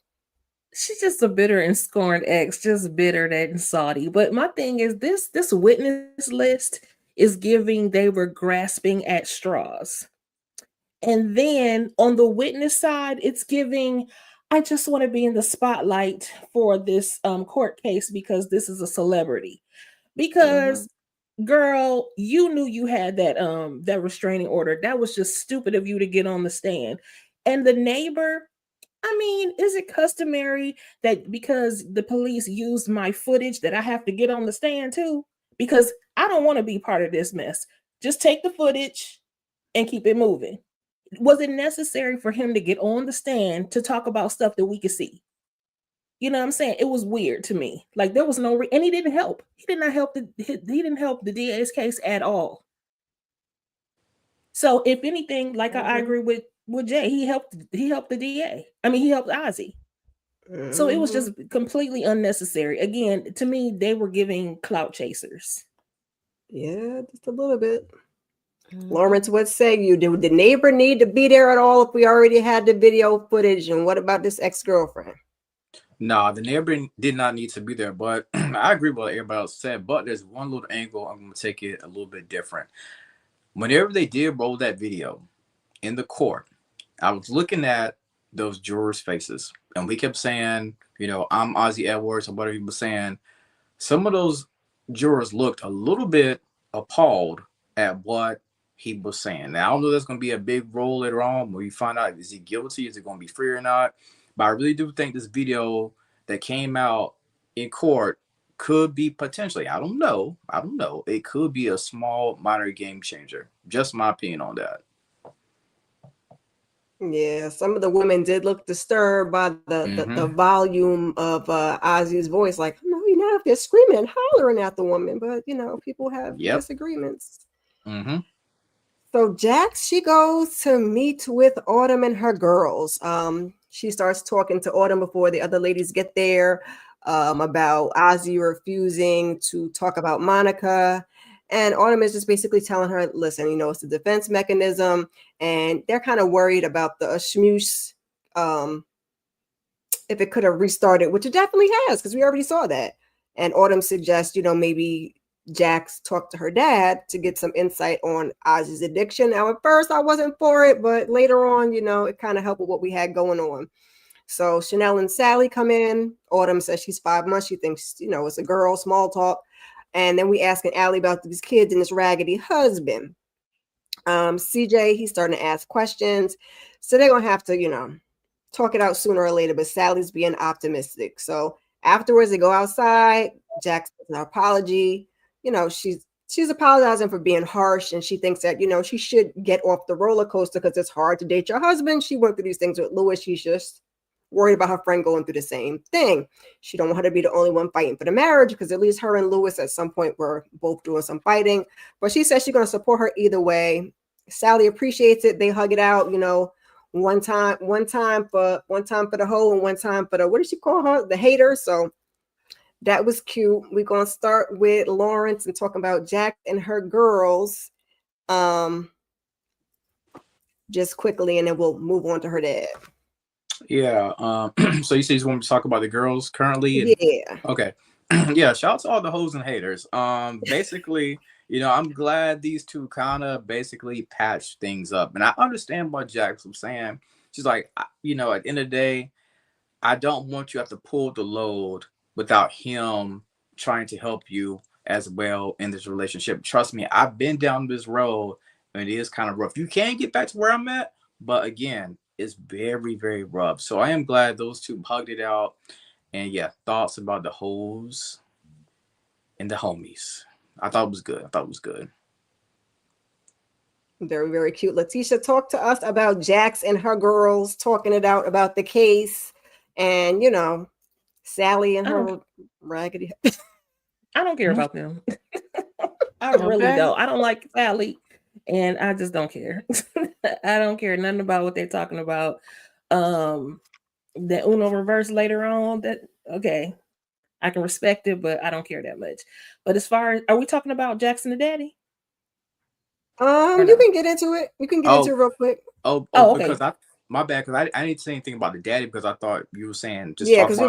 She's just a bitter and scorned ex, just bitter and salty. But my thing is this witness list is giving they were grasping at straws. And then on the witness side, it's giving, I just want to be in the spotlight for this court case because this is a celebrity. Because girl, you knew you had that restraining order. That was just stupid of you to get on the stand. And the neighbor, I mean, is it customary that because the police used my footage that I have to get on the stand too? Because I don't want to be part of this mess. Just take the footage and keep it moving. Was it necessary for him to get on the stand to talk about stuff that we could see? You know what I'm saying? It was weird to me. Like there was no, and he didn't help. He did not help he didn't help the DA's case at all. So if anything, like I agree with Jay, he helped the DA. I mean, he helped Ozzy. So it was just completely unnecessary. Again, to me, they were giving clout chasers. Yeah, just a little bit. Lawrence, what say you? Did the neighbor need to be there at all if we already had the video footage? And what about this ex-girlfriend? No, the neighbor did not need to be there, but I agree with what everybody else said. But there's one little angle I'm going to take it a little bit different. Whenever they did roll that video in the court, I was looking at those jurors' faces, and we kept saying, I'm Ozzy Edwards, or whatever he was saying. Some of those jurors looked a little bit appalled at what he was saying. Now, I don't know if that's going to be a big role later on where you find out, is he guilty? Is it going to be free or not? But I really do think this video that came out in court could be potentially, I don't know. It could be a small, minor game changer. Just my opinion on that. Yeah, some of the women did look disturbed by the volume of Ozzy's voice. Like, no, you're not up there screaming and hollering at the woman, but people have disagreements. So Jax, she goes to meet with Autumn and her girls. She starts talking to Autumn before the other ladies get there about Ozzy refusing to talk about Monica. And Autumn is just basically telling her, listen, it's a defense mechanism, and they're kind of worried about the schmooze, if it could have restarted, which it definitely has, because we already saw that. And Autumn suggests, maybe Jax talked to her dad to get some insight on Ozzy's addiction. Now, at first, I wasn't for it, but later on, it kind of helped with what we had going on. So Chanel and Sally come in. Autumn says she's 5 months. She thinks, it's a girl, small talk. And then we asking Allie about these kids and this raggedy husband. CJ, he's starting to ask questions. So they're going to have to, talk it out sooner or later. But Sally's being optimistic. So afterwards, they go outside. Jax gives an apology. She's apologizing for being harsh. And she thinks that, she should get off the roller coaster because it's hard to date your husband. She went through these things with Louis. She's just worried about her friend going through the same thing. She don't want her to be the only one fighting for the marriage, because at least her and Louis at some point were both doing some fighting. But she says she's going to support her either way. Sally appreciates it. They hug it out, one time for the hoe and one time for the, what did she call her? The hater. So that was cute. We're going to start with Lawrence and talking about Jack and her girls. Just quickly, and then we'll move on to her dad. Yeah. So you say you want to talk about the girls currently? Yeah. Okay. Yeah. Shout out to all the hoes and haters. Basically, I'm glad these two kind of basically patched things up, and I understand what Jax was saying. She's like, at the end of the day, I don't want you to have to pull the load without him trying to help you as well in this relationship. Trust me, I've been down this road, and it is kind of rough. You can get back to where I'm at, but again, it's very, very rough. So I am glad those two hugged it out. And yeah, thoughts about the hoes and the homies. I thought it was good. Very, very cute. Letitia, talk to us about Jax and her girls talking it out about the case, and Sally and her raggedy. I don't care about them. I really don't. I don't like Sally, and I just don't care. I don't care nothing about what they're talking about. The Uno reverse later on, that okay, I can respect it, but I don't care that much. But as far as, are we talking about Jackson the daddy? You can get into it. You can get into it real quick. Okay. Because my bad, because I didn't say anything about the daddy, because I thought you were saying just because we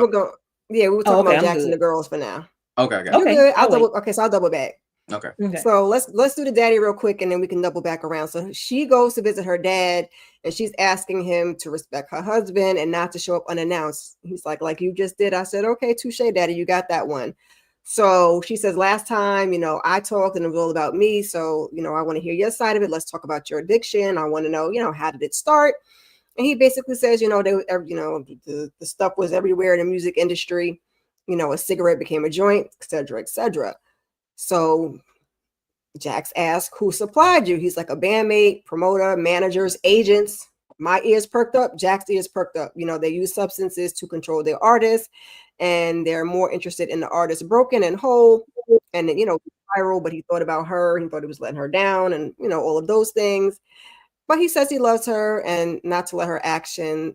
were talking about Jackson the girls for now. Okay. Good. So I'll double back. Okay. So let's do the daddy real quick, and then we can double back around. So she goes to visit her dad, and she's asking him to respect her husband and not to show up unannounced. He's like you just did. I said, okay, touche, daddy, you got that one. So she says, last time, I talked and it was all about me. So, I want to hear your side of it. Let's talk about your addiction. I want to know, how did it start? And he basically says, the stuff was everywhere in the music industry. A cigarette became a joint, et cetera, et cetera. So Jax asked, who supplied you? He's like, a bandmate, promoter, managers, agents. My ears perked up. Jack's ears perked up. They use substances to control their artists, and they're more interested in the artist broken and whole. And then, viral, but he thought about her. He thought he was letting her down, and all of those things. But he says he loves her, and not to let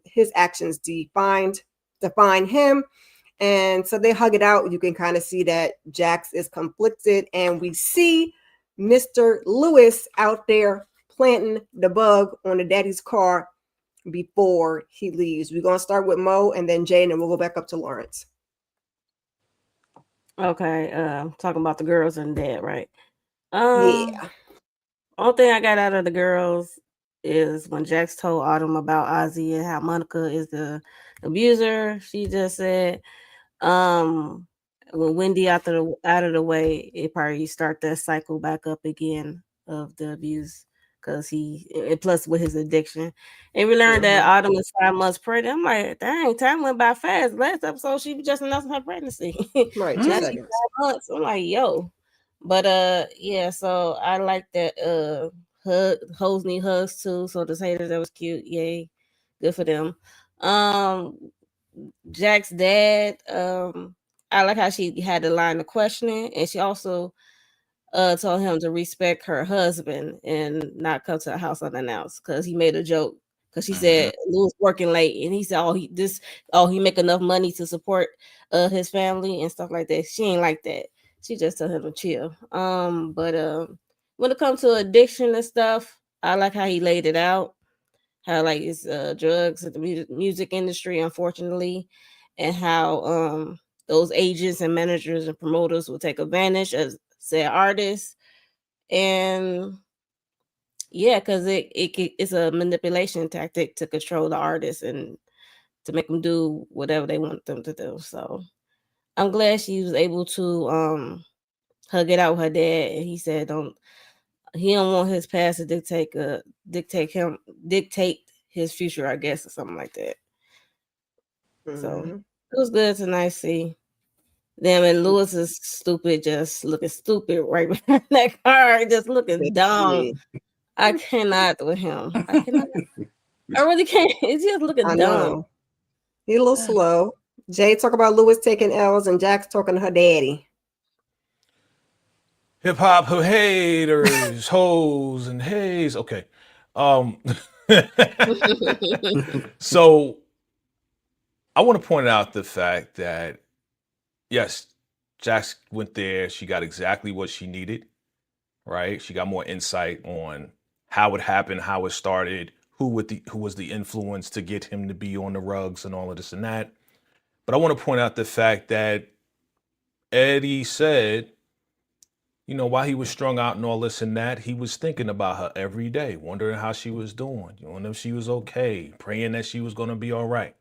his actions define him. And so they hug it out. You can kind of see that Jax is conflicted, and we see Mr. Lewis out there planting the bug on the daddy's car before he leaves. We're going to start with Mo and then Jay, and then we'll go back up to Lawrence. Okay. Talking about the girls and dad, right? Yeah. Only thing I got out of the girls, is when Jax told Autumn about Ozzy and how Monica is the abuser. She just said, um, when Wendy out of the way, it probably start that cycle back up again of the abuse because and plus with his addiction. And we learned that Mhm. Autumn is 5 months pregnant. I'm like, dang, time went by fast. Last episode, she was just announcing her pregnancy. Right, two Now Mm. she's seconds. 5 months. I'm like, yo. But yeah, so I like that hoes need hugs too. So the haters, that was cute. Yay. Good for them. Um Jack's dad, I like how she had the line of questioning, and she also told him to respect her husband and not come to the house unannounced because he made a joke. Because she Mhm. said Louis working late, and he said, he make enough money to support his family and stuff like that." She ain't like that. She just told him to chill. But when it comes to addiction and stuff, I like how he laid it out. How like it's drugs at the music industry, unfortunately, and how those agents and managers and promoters will take advantage of said artists. And yeah, because it's a manipulation tactic to control the artist and to make them do whatever they want them to do. So I'm glad she was able to hug it out with her dad, and he said he don't want his past to dictate him dictate his future, I guess, or something like that. So Mhm. it was good to nice see them, and Lewis is stupid, just looking stupid right behind that car, just looking dumb. Baby. I cannot with him. I cannot. I really can't. It's just looking I dumb. know. He a little slow. Jay talk about Lewis taking L's and Jack's talking to her daddy. Hip hop haters, hoes, and haze. Okay. Um so I want to point out the fact that yes, Jax went there. She got exactly what she needed, right? She got more insight on how it happened, how it started, who was the influence to get him to be on the rugs and all of this and that. But I want to point out the fact that Eddie said, you know, while he was strung out and all this and that, he was thinking about her every day, wondering how she was doing, wondering if she was okay, praying that she was going to be all right.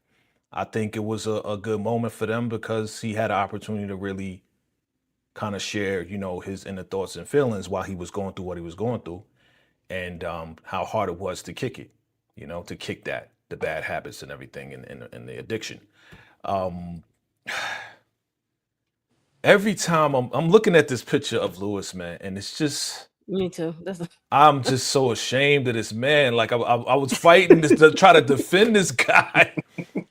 I think it was a good moment for them because he had an opportunity to really kind of share, his inner thoughts and feelings while he was going through what he was going through, and how hard it was to kick it, to kick the bad habits and everything, and the addiction. Um, every time I'm looking at this picture of Lewis, man, and it's just Me too. I'm just so ashamed of this man. Like I was fighting this to try to defend this guy,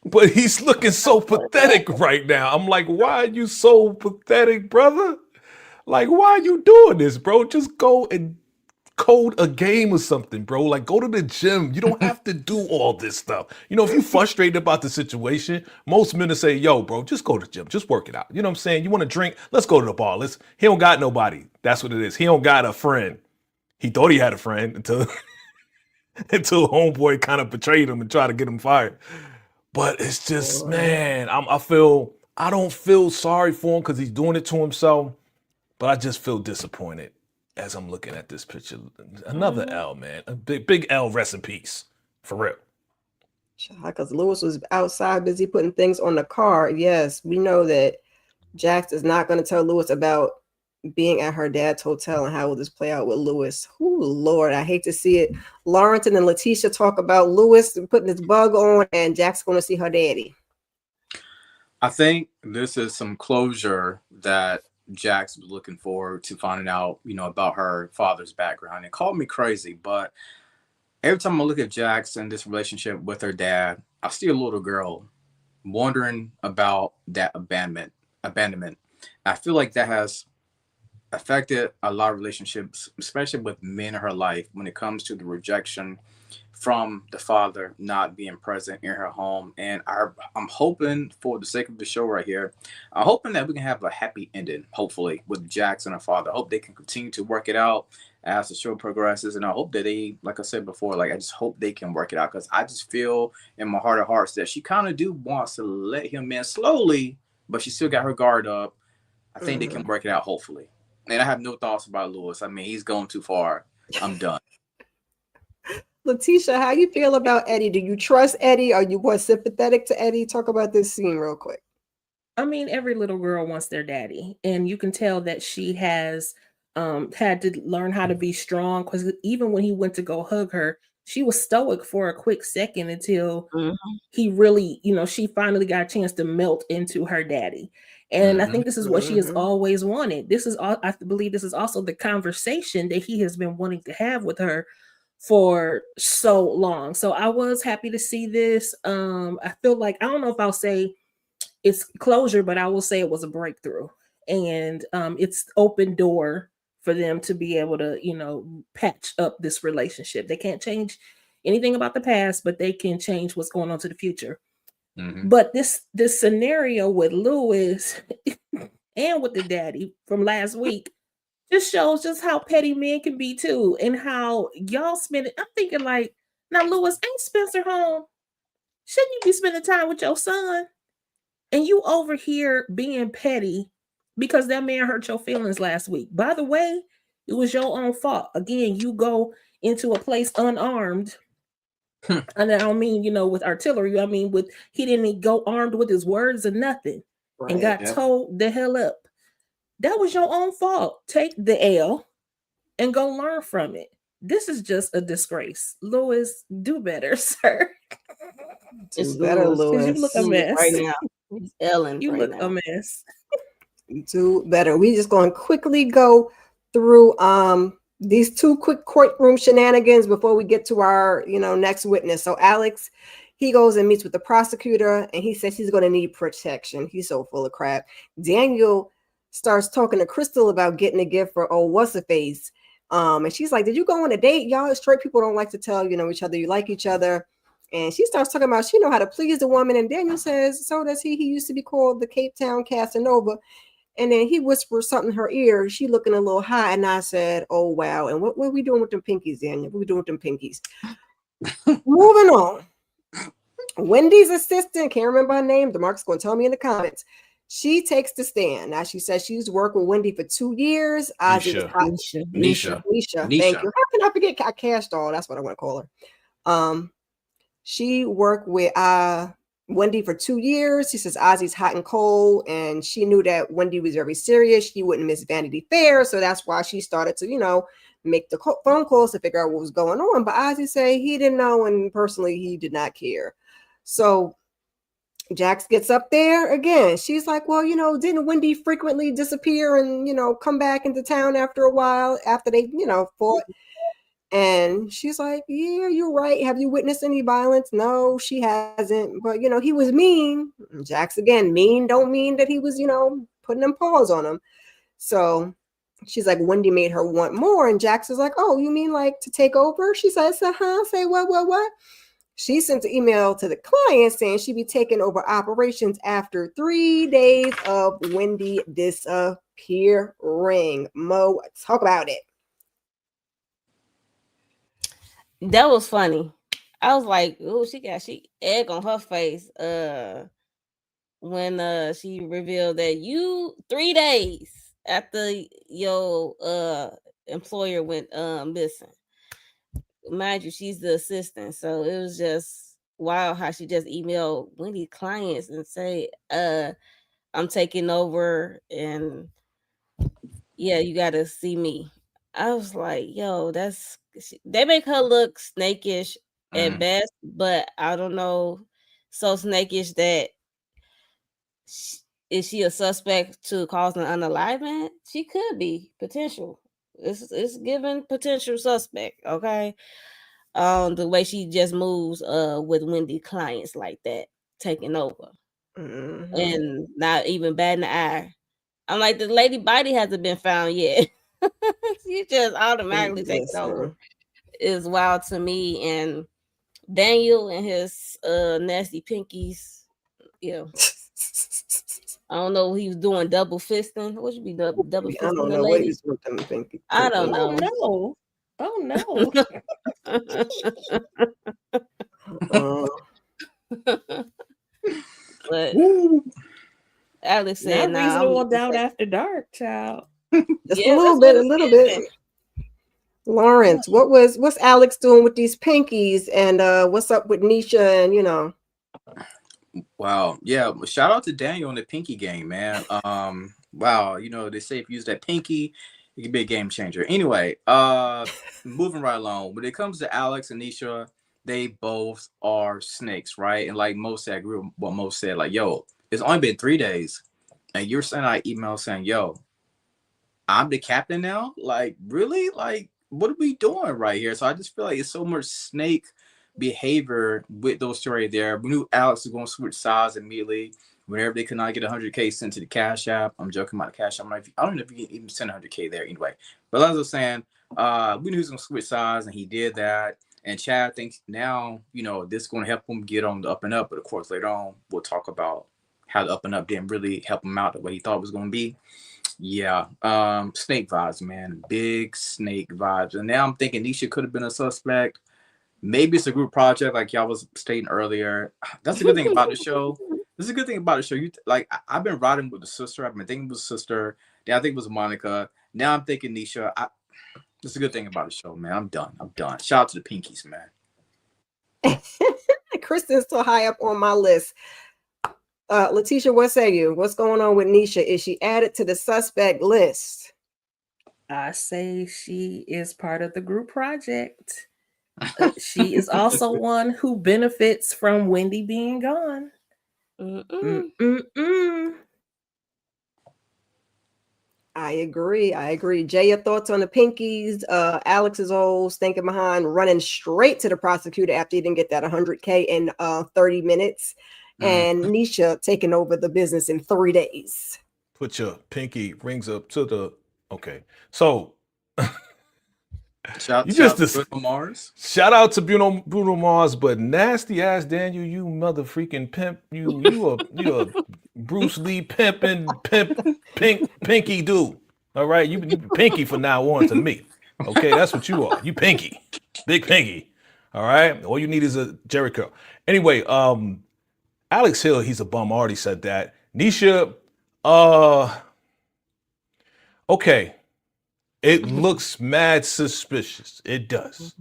but he's looking so pathetic right now. I'm like, why are you so pathetic, brother? Like, why are you doing this, bro? Just go and code a game or something, bro. Like, go to the gym. You don't have to do all this stuff. If you're frustrated about the situation, most men will say, yo, bro, just go to the gym. Just work it out. You know what I'm saying? You want to drink? Let's go to the bar. He don't got nobody. That's what it is. He don't got a friend. He thought he had a friend until until homeboy kind of betrayed him and tried to get him fired. But it's just, Boy. man, I don't feel sorry for him because he's doing it to himself, but I just feel disappointed as I'm looking at this picture. Another Mhm. L, man. A big L, rest in peace. For real. Because Lewis was outside busy putting things on the car. Yes, we know that Jax is not going to tell Lewis about being at her dad's hotel and how will this play out with Lewis. Oh Lord, I hate to see it. Lawrence and Letitia talk about Lewis putting his bug on and Jack's going to see her daddy. I think this is some closure that Jax was looking forward to finding out, about her father's background. It called me crazy, but every time I look at Jax and this relationship with her dad, I see a little girl wondering about that abandonment. I feel like that has affected a lot of relationships, especially with men in her life, when it comes to the rejection from the father not being present in her home. And I'm hoping, for the sake of the show right here, I'm hoping that we can have a happy ending, hopefully, with Jax and her father. I hope they can continue to work it out as the show progresses. And I hope that they, like I said before, I just hope they can work it out, because I just feel in my heart of hearts that she kind of do wants to let him in slowly, but she still got her guard up. I think they can work it out, hopefully. And I have no thoughts about Lewis. I mean, he's going too far. I'm done. Letitia, how you feel about Eddie? Do you trust Eddie? Are you more sympathetic to Eddie? Talk about this scene real quick. I mean, every little girl wants their daddy, and you can tell that she has had to learn how to be strong, because even when he went to go hug her, she was stoic for a quick second until he really, she finally got a chance to melt into her daddy. And I think this is what she has always wanted. This is all, I believe this is also the conversation that he has been wanting to have with her for so long. So I was happy to see this. I feel like, I don't know if I'll say it's closure, but I will say it was a breakthrough. And it's open door for them to be able to, patch up this relationship. They can't change anything about the past, but they can change what's going on to the future. But this scenario with Lewis and with the daddy from last week just shows just how petty men can be too, and how y'all spend it. I'm thinking like, now Lewis, ain't Spencer home? Shouldn't you be spending time with your son? And you over here being petty because that man hurt your feelings last week. By the way, it was your own fault. Again, you go into a place unarmed. And I don't mean, with artillery. I mean, he didn't go armed with his words or nothing, and got told the hell up. That was your own fault. Take the L and go learn from it. This is just a disgrace. Lewis, do better, sir. Do better, Lewis. You look a mess. Right now. He's Ellen. You right look now. a mess. Do better. We just going to quickly go through these two quick courtroom shenanigans before we get to our next witness. So Alex, he goes and meets with the prosecutor, and he says he's going to need protection. He's so full of crap. Daniel starts talking to Crystal about getting a gift for what's her face, and she's like, did you go on a date? Y'all straight people don't like to tell each other you like each other. And she starts talking about she know how to please the woman, and Daniel says so does he. He used to be called the Cape Town Casanova. And then he whispers something in her ear. She looking a little high, and I said, oh wow. And what are we doing with them pinkies, Daniel? What are we doing with them pinkies? Moving on. Wendy's assistant, can't remember her name. DeMarc's going to tell me in the comments. She takes the stand. Now, she says she's worked with Wendy for 2 years. Nisha. Thank you. How can I forget Cash Doll? That's what I want to call her. She worked with Wendy for 2 years. She says Ozzy's hot and cold, and she knew that Wendy was very serious. She wouldn't miss Vanity Fair, so that's why she started to, make the phone calls to figure out what was going on. But Ozzy say he didn't know, and personally, he did not care. So Jax gets up there again. She's like, well, didn't Wendy frequently disappear and, come back into town after a while after they, fought? And she's like, yeah, you're right. Have you witnessed any violence? No, she hasn't. But, he was mean. Jax again, mean don't mean that he was, putting them paws on him. So she's like, Wendy made her want more. And Jax is like, oh, you mean like to take over? She says, say what? She sent an email to the client saying she'd be taking over operations after 3 days of Wendy disappearing. Mo, talk about it. That was funny. I was like, oh, she egg on her face when she revealed that 3 days after your employer went missing. Mind you, she's the assistant, so it was just wild how she just emailed Wendy clients and say, I'm taking over, and yeah, you gotta see me. I was like, yo, they make her look snakish at best, but I don't know, so snakish that is she a suspect to causing an unalivement? She could be potential. It's given potential suspect, okay? The way she just moves with Wendy clients like that, taking over. And not even batting an eye. I'm like, the lady body hasn't been found yet. She just automatically takes over. Is wild to me. And Daniel and his nasty pinkies, I don't know. He was doing double fisting. What should be double fisting? I don't know what he's doing. I don't know. Oh no. But Alex said, "Not reasonable doubt after dark, child." Just a little bit. Lawrence, what's Alex doing with these pinkies, and what's up with Nisha, and Wow. Yeah. Shout out to Daniel in the pinky game, man. Wow. They say if you use that pinky, it can be a game changer. Anyway, moving right along. When it comes to Alex and Nisha, they both are snakes, right? And like Mo said, I agree with what Mo said. Like, yo, it's only been 3 days, and you're sending out email saying, yo, I'm the captain now? Like, really? Like, what are we doing right here? So I just feel like it's so much snake behavior with those two right there. We knew Alex was going to switch sides immediately whenever they could not get 100K sent to the Cash App. I'm joking about the Cash App. I don't know if you can even send 100K there anyway. But as I was saying, we knew he was going to switch sides, and he did that. And Chad thinks now, this is going to help him get on the up and up. But of course, later on, we'll talk about how the up and up didn't really help him out the way he thought it was going to be. Yeah, snake vibes, man. Big snake vibes. And now I'm thinking Nisha could have been a suspect. Maybe it's a group project, like y'all was stating earlier. That's a good thing about the show. This is a good thing about the show. I've been riding with the sister. I've been thinking with the sister. Then I think it was Monica. Now I'm thinking Nisha. This is a good thing about the show, man. I'm done. Shout out to the Pinkies, man. Kristen's so high up on my list. Letitia, what say you? What's going on with Nisha? Is she added to the suspect list? I say she is part of the group project. She is also one who benefits from Wendy being gone. I agree. Jay, your thoughts on the Pinkies? Alex is old, stinking behind, running straight to the prosecutor after he didn't get that 100K in 30 minutes. And Nisha taking over the business in 3 days. Put your pinky rings up to the. Okay, so Shout out to Bruno Mars. Shout out to Bruno Mars, but nasty ass Daniel, you mother freaking pimp, you a Bruce Lee pimping pinky dude. All right, you pinky from now on to me. Okay, that's what you are. You pinky, big pinky. All right, all you need is a Jerry curl. Anyway, Alex Hill, he's a bum. I already said that. Nisha, okay. It looks mad suspicious. It does.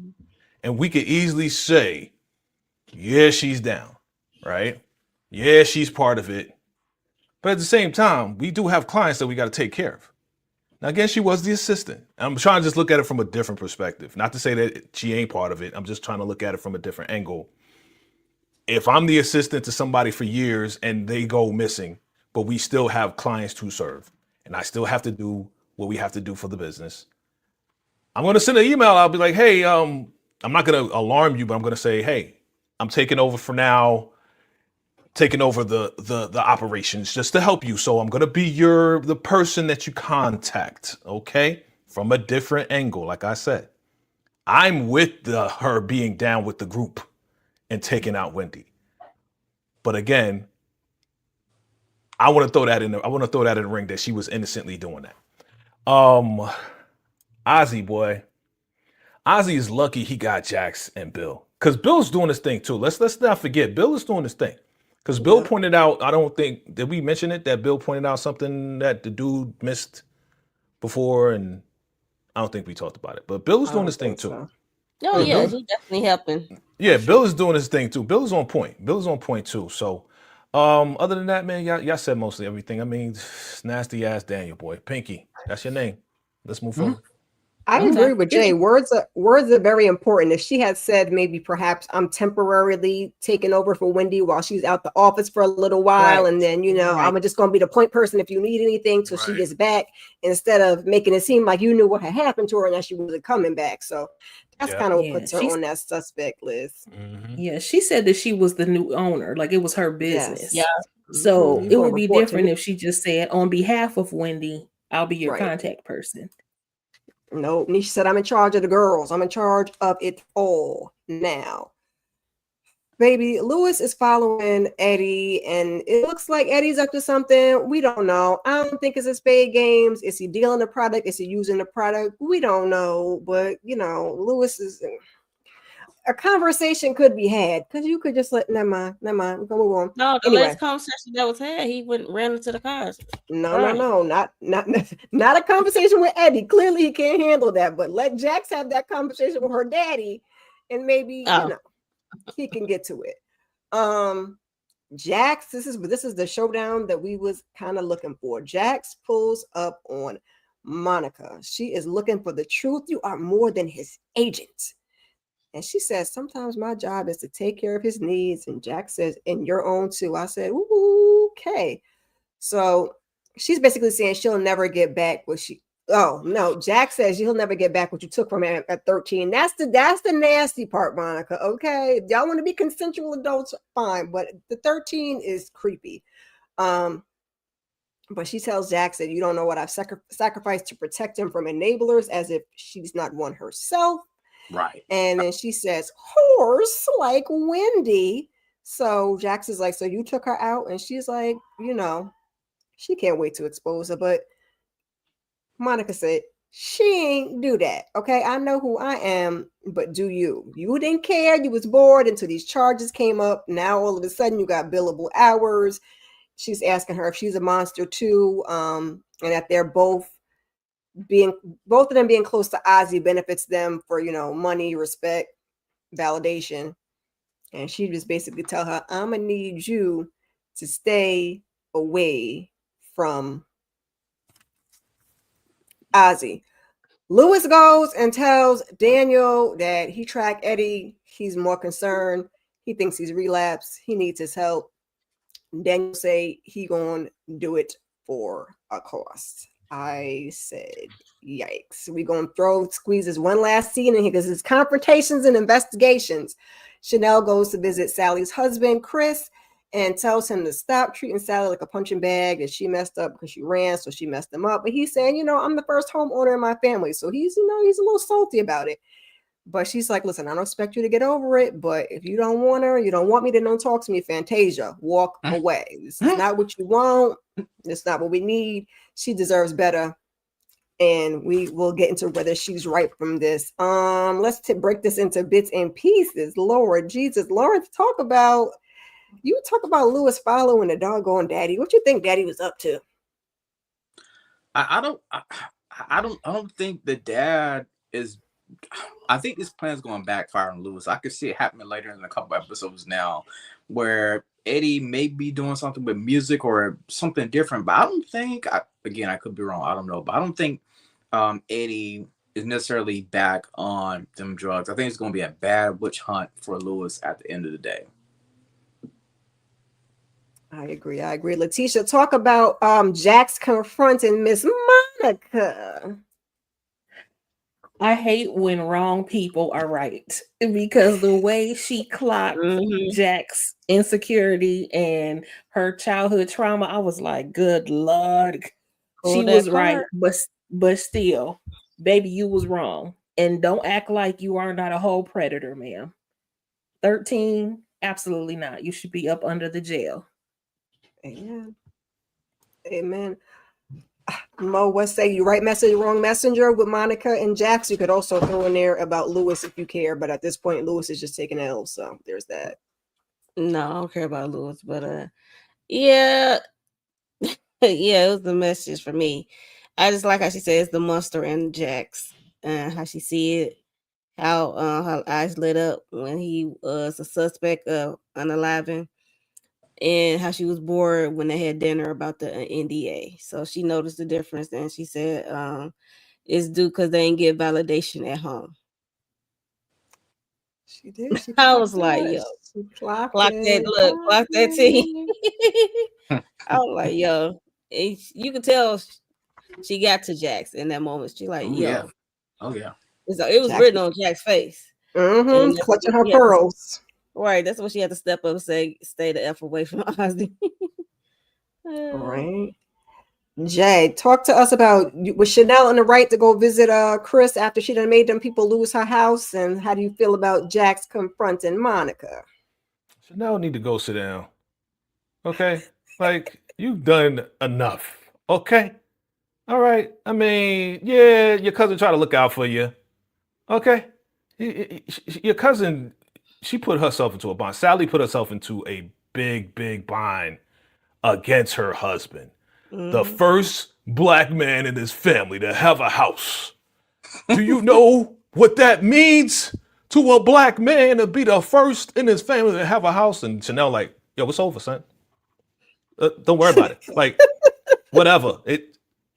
And we could easily say, yeah, she's down, right? Yeah, she's part of it. But at the same time, we do have clients that we got to take care of. Now, again, she was the assistant. I'm trying to just look at it from a different perspective. Not to say that she ain't part of it. I'm just trying to look at it from a different angle. If I'm the assistant to somebody for years and they go missing, but we still have clients to serve, and I still have to do what we have to do for the business, I'm going to send an email. I'll be like, hey, I'm not going to alarm you, but I'm going to say, hey, I'm taking over for now, taking over the operations just to help you. So I'm going to be the person that you contact, okay? From a different angle, like I said. I'm with her being down with the group and taking out Wendy. But again, I want to throw that in the ring that she was innocently doing that. Ozzy, boy. Ozzy is lucky he got Jax and Bill. Because Bill's doing this thing too. Let's not forget, Bill is doing this thing. Because Bill pointed out, did we mention it? That Bill pointed out something that the dude missed before, and I don't think we talked about it. But Bill is doing this thing too. So. Oh, yeah, he's definitely helping. Yeah, Bill is doing his thing too. Bill is on point. Too. So, other than that, man, y'all said mostly everything. I mean, nasty ass Daniel, boy. Pinky, that's your name. Let's move forward. I agree with Jay. Words are very important. If she had said maybe perhaps I'm temporarily taking over for Wendy while she's out the office for a little while, and then I'm just going to be the point person if you need anything till she gets back, instead of making it seem like you knew what had happened to her and that she wasn't coming back. So that's kind of what puts her on that suspect list. Yeah, she said that she was the new owner, like it was her business. Yes. Yeah. So it would be different if she just said, on behalf of Wendy, I'll be your contact person. No, Nisha said, I'm in charge of the girls. I'm in charge of it all now. Baby, Lewis is following Eddie, and it looks like Eddie's up to something. We don't know. I don't think it's a spade games. Is he dealing the product? Is he using the product? We don't know. But, Lewis is... a conversation could be had because you could just let. Never mind. Never mind. We're gonna move on. No, the Anyway. last conversation that was had, he went ran into the cars. No, Right. not a conversation with Eddie. Clearly, he can't handle that. But let Jax have that conversation with her daddy, and maybe he can get to it. Jax, this is the showdown that we was kind of looking for. Jax pulls up on Monica. She is looking for the truth. You are more than his agent. And she says, sometimes my job is to take care of his needs. And Jax says, and your own too. I said, ooh, okay. So she's basically saying she'll never get back what she. Oh no, Jack says he'll never get back what you took from him at 13. That's the nasty part, Monica. Okay, if y'all want to be consensual adults, fine, but the 13 is creepy. But she tells Jack that you don't know what I've sacrificed to protect him from enablers, as if she's not one herself. Right. And then she says, horse like Wendy. So Jax is like, so you took her out, and she's like, she can't wait to expose her. But Monica said, she ain't do that. Okay, I know who I am, but do you? You didn't care. You was bored until these charges came up. Now all of a sudden you got billable hours. She's asking her if she's a monster too, and that they're both of them being close to Ozzy benefits them for money, respect, validation. And she just basically tell her, I'm gonna need you to stay away from Ozzy. Lewis goes and tells Daniel that he tracked Eddie. He's more concerned. He thinks he's relapsed. He needs his help. Daniel say he gonna do it for a cost. I said, yikes. We gonna squeeze this one last scene in here because it's confrontations and investigations. Chanel goes to visit Sally's husband, Chris, and tells him to stop treating Sally like a punching bag, that she messed up because she ran, so she messed him up. But he's saying, I'm the first homeowner in my family, so he's a little salty about it. But she's like, listen, I don't expect you to get over it, but if you don't want her, you don't want me, then don't talk to me, Fantasia. Walk away. This is not what you want. It's not what we need. She deserves better. And we will get into whether she's right from this. Let's break this into bits and pieces. Lord Jesus, Lawrence, talk about Lewis following the doggone daddy. What you think daddy was up to? I don't think the dad is. I think this plan's going to backfire on Lewis. I could see it happening later in a couple episodes now, where Eddie may be doing something with music or something different. But I don't think. Again, I could be wrong. I don't know, but I don't think Eddie is necessarily back on them drugs. I think it's going to be a bad witch hunt for Lewis at the end of the day. I agree. Letitia, talk about Jax confronting Miss Monica. I hate when wrong people are right, because the way she clocked Jack's insecurity and her childhood trauma, I was like, good Lord. She was right, but still, baby, you was wrong. And don't act like you are not a whole predator, ma'am. 13, absolutely not. You should be up under the jail. Amen. Mo, what say you? Right message, wrong messenger with Monica and Jax. You could also throw in there about Lewis if you care, but at this point, Lewis is just taking L, so there's that. No, I don't care about Lewis, but yeah, it was the message for me. I just like how she says the monster and Jax, and how she see it, how her eyes lit up when he was a suspect of unaliving, and how she was bored when they had dinner about the NDA. So she noticed the difference, and she said it's due because they ain't get validation at home. She did. I was like, yo, clock that T. I was like, yo, you could tell she got to Jax in that moment. She like, yo. Oh yeah. It was written on Jack's face. Clutching her pearls. Right. That's what she had to step up and say, stay the F away from Ozzy. Right. Jay, talk to us about, was Chanel in the right to go visit Chris after she done made them people lose her house? And how do you feel about Jax confronting Monica? Chanel need to go sit down. Okay? Like, you've done enough. Okay? All right. I mean, yeah, your cousin tried to look out for you. Okay? Your cousin, she put herself into a bind. Sally put herself into a big bind against her husband, the Mhm. first black man in his family to have a house. Do you know what that means to a black man to be the first in his family to have a house? And Chanel like, yo, it's over, son. Don't worry about it. Like, whatever.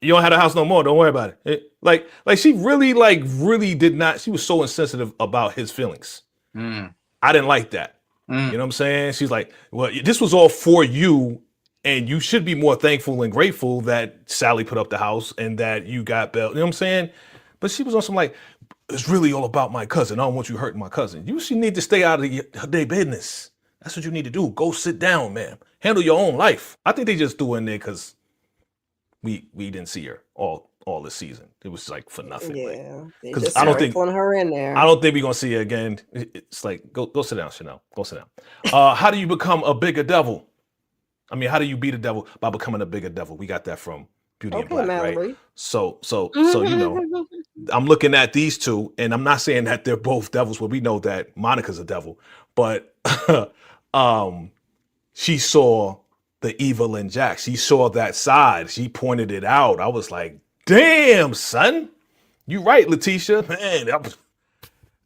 You don't have a house no more. Don't worry about it. Like she really did not. She was so insensitive about his feelings. Mm. I didn't like that. You know what I'm saying? She's like, well, this was all for you, and you should be more thankful and grateful that Sally put up the house and that you got bail. You know what I'm saying? But she was on some like, it's really all about my cousin. I don't want you hurting my cousin. You should need to stay out of their business. That's what you need to do. Go sit down, man. Handle your own life. I think they just threw in there because we didn't see her all this season. It was like for nothing. Yeah, they Because just I don't started think pulling her in there. I don't think we're gonna see her again. It's like go sit down, Chanel. Go sit down. How do you become a bigger devil? I mean, how do you beat a devil? By becoming a bigger devil. We got that from Beauty and Okay, Black, right? Mallory. So you know, I'm looking at these two, and I'm not saying that they're both devils, but we know that Monica's a devil. But she saw the evil in Jack. She saw that side. She pointed it out. I was like, damn, son. You right, Letitia. Man, that was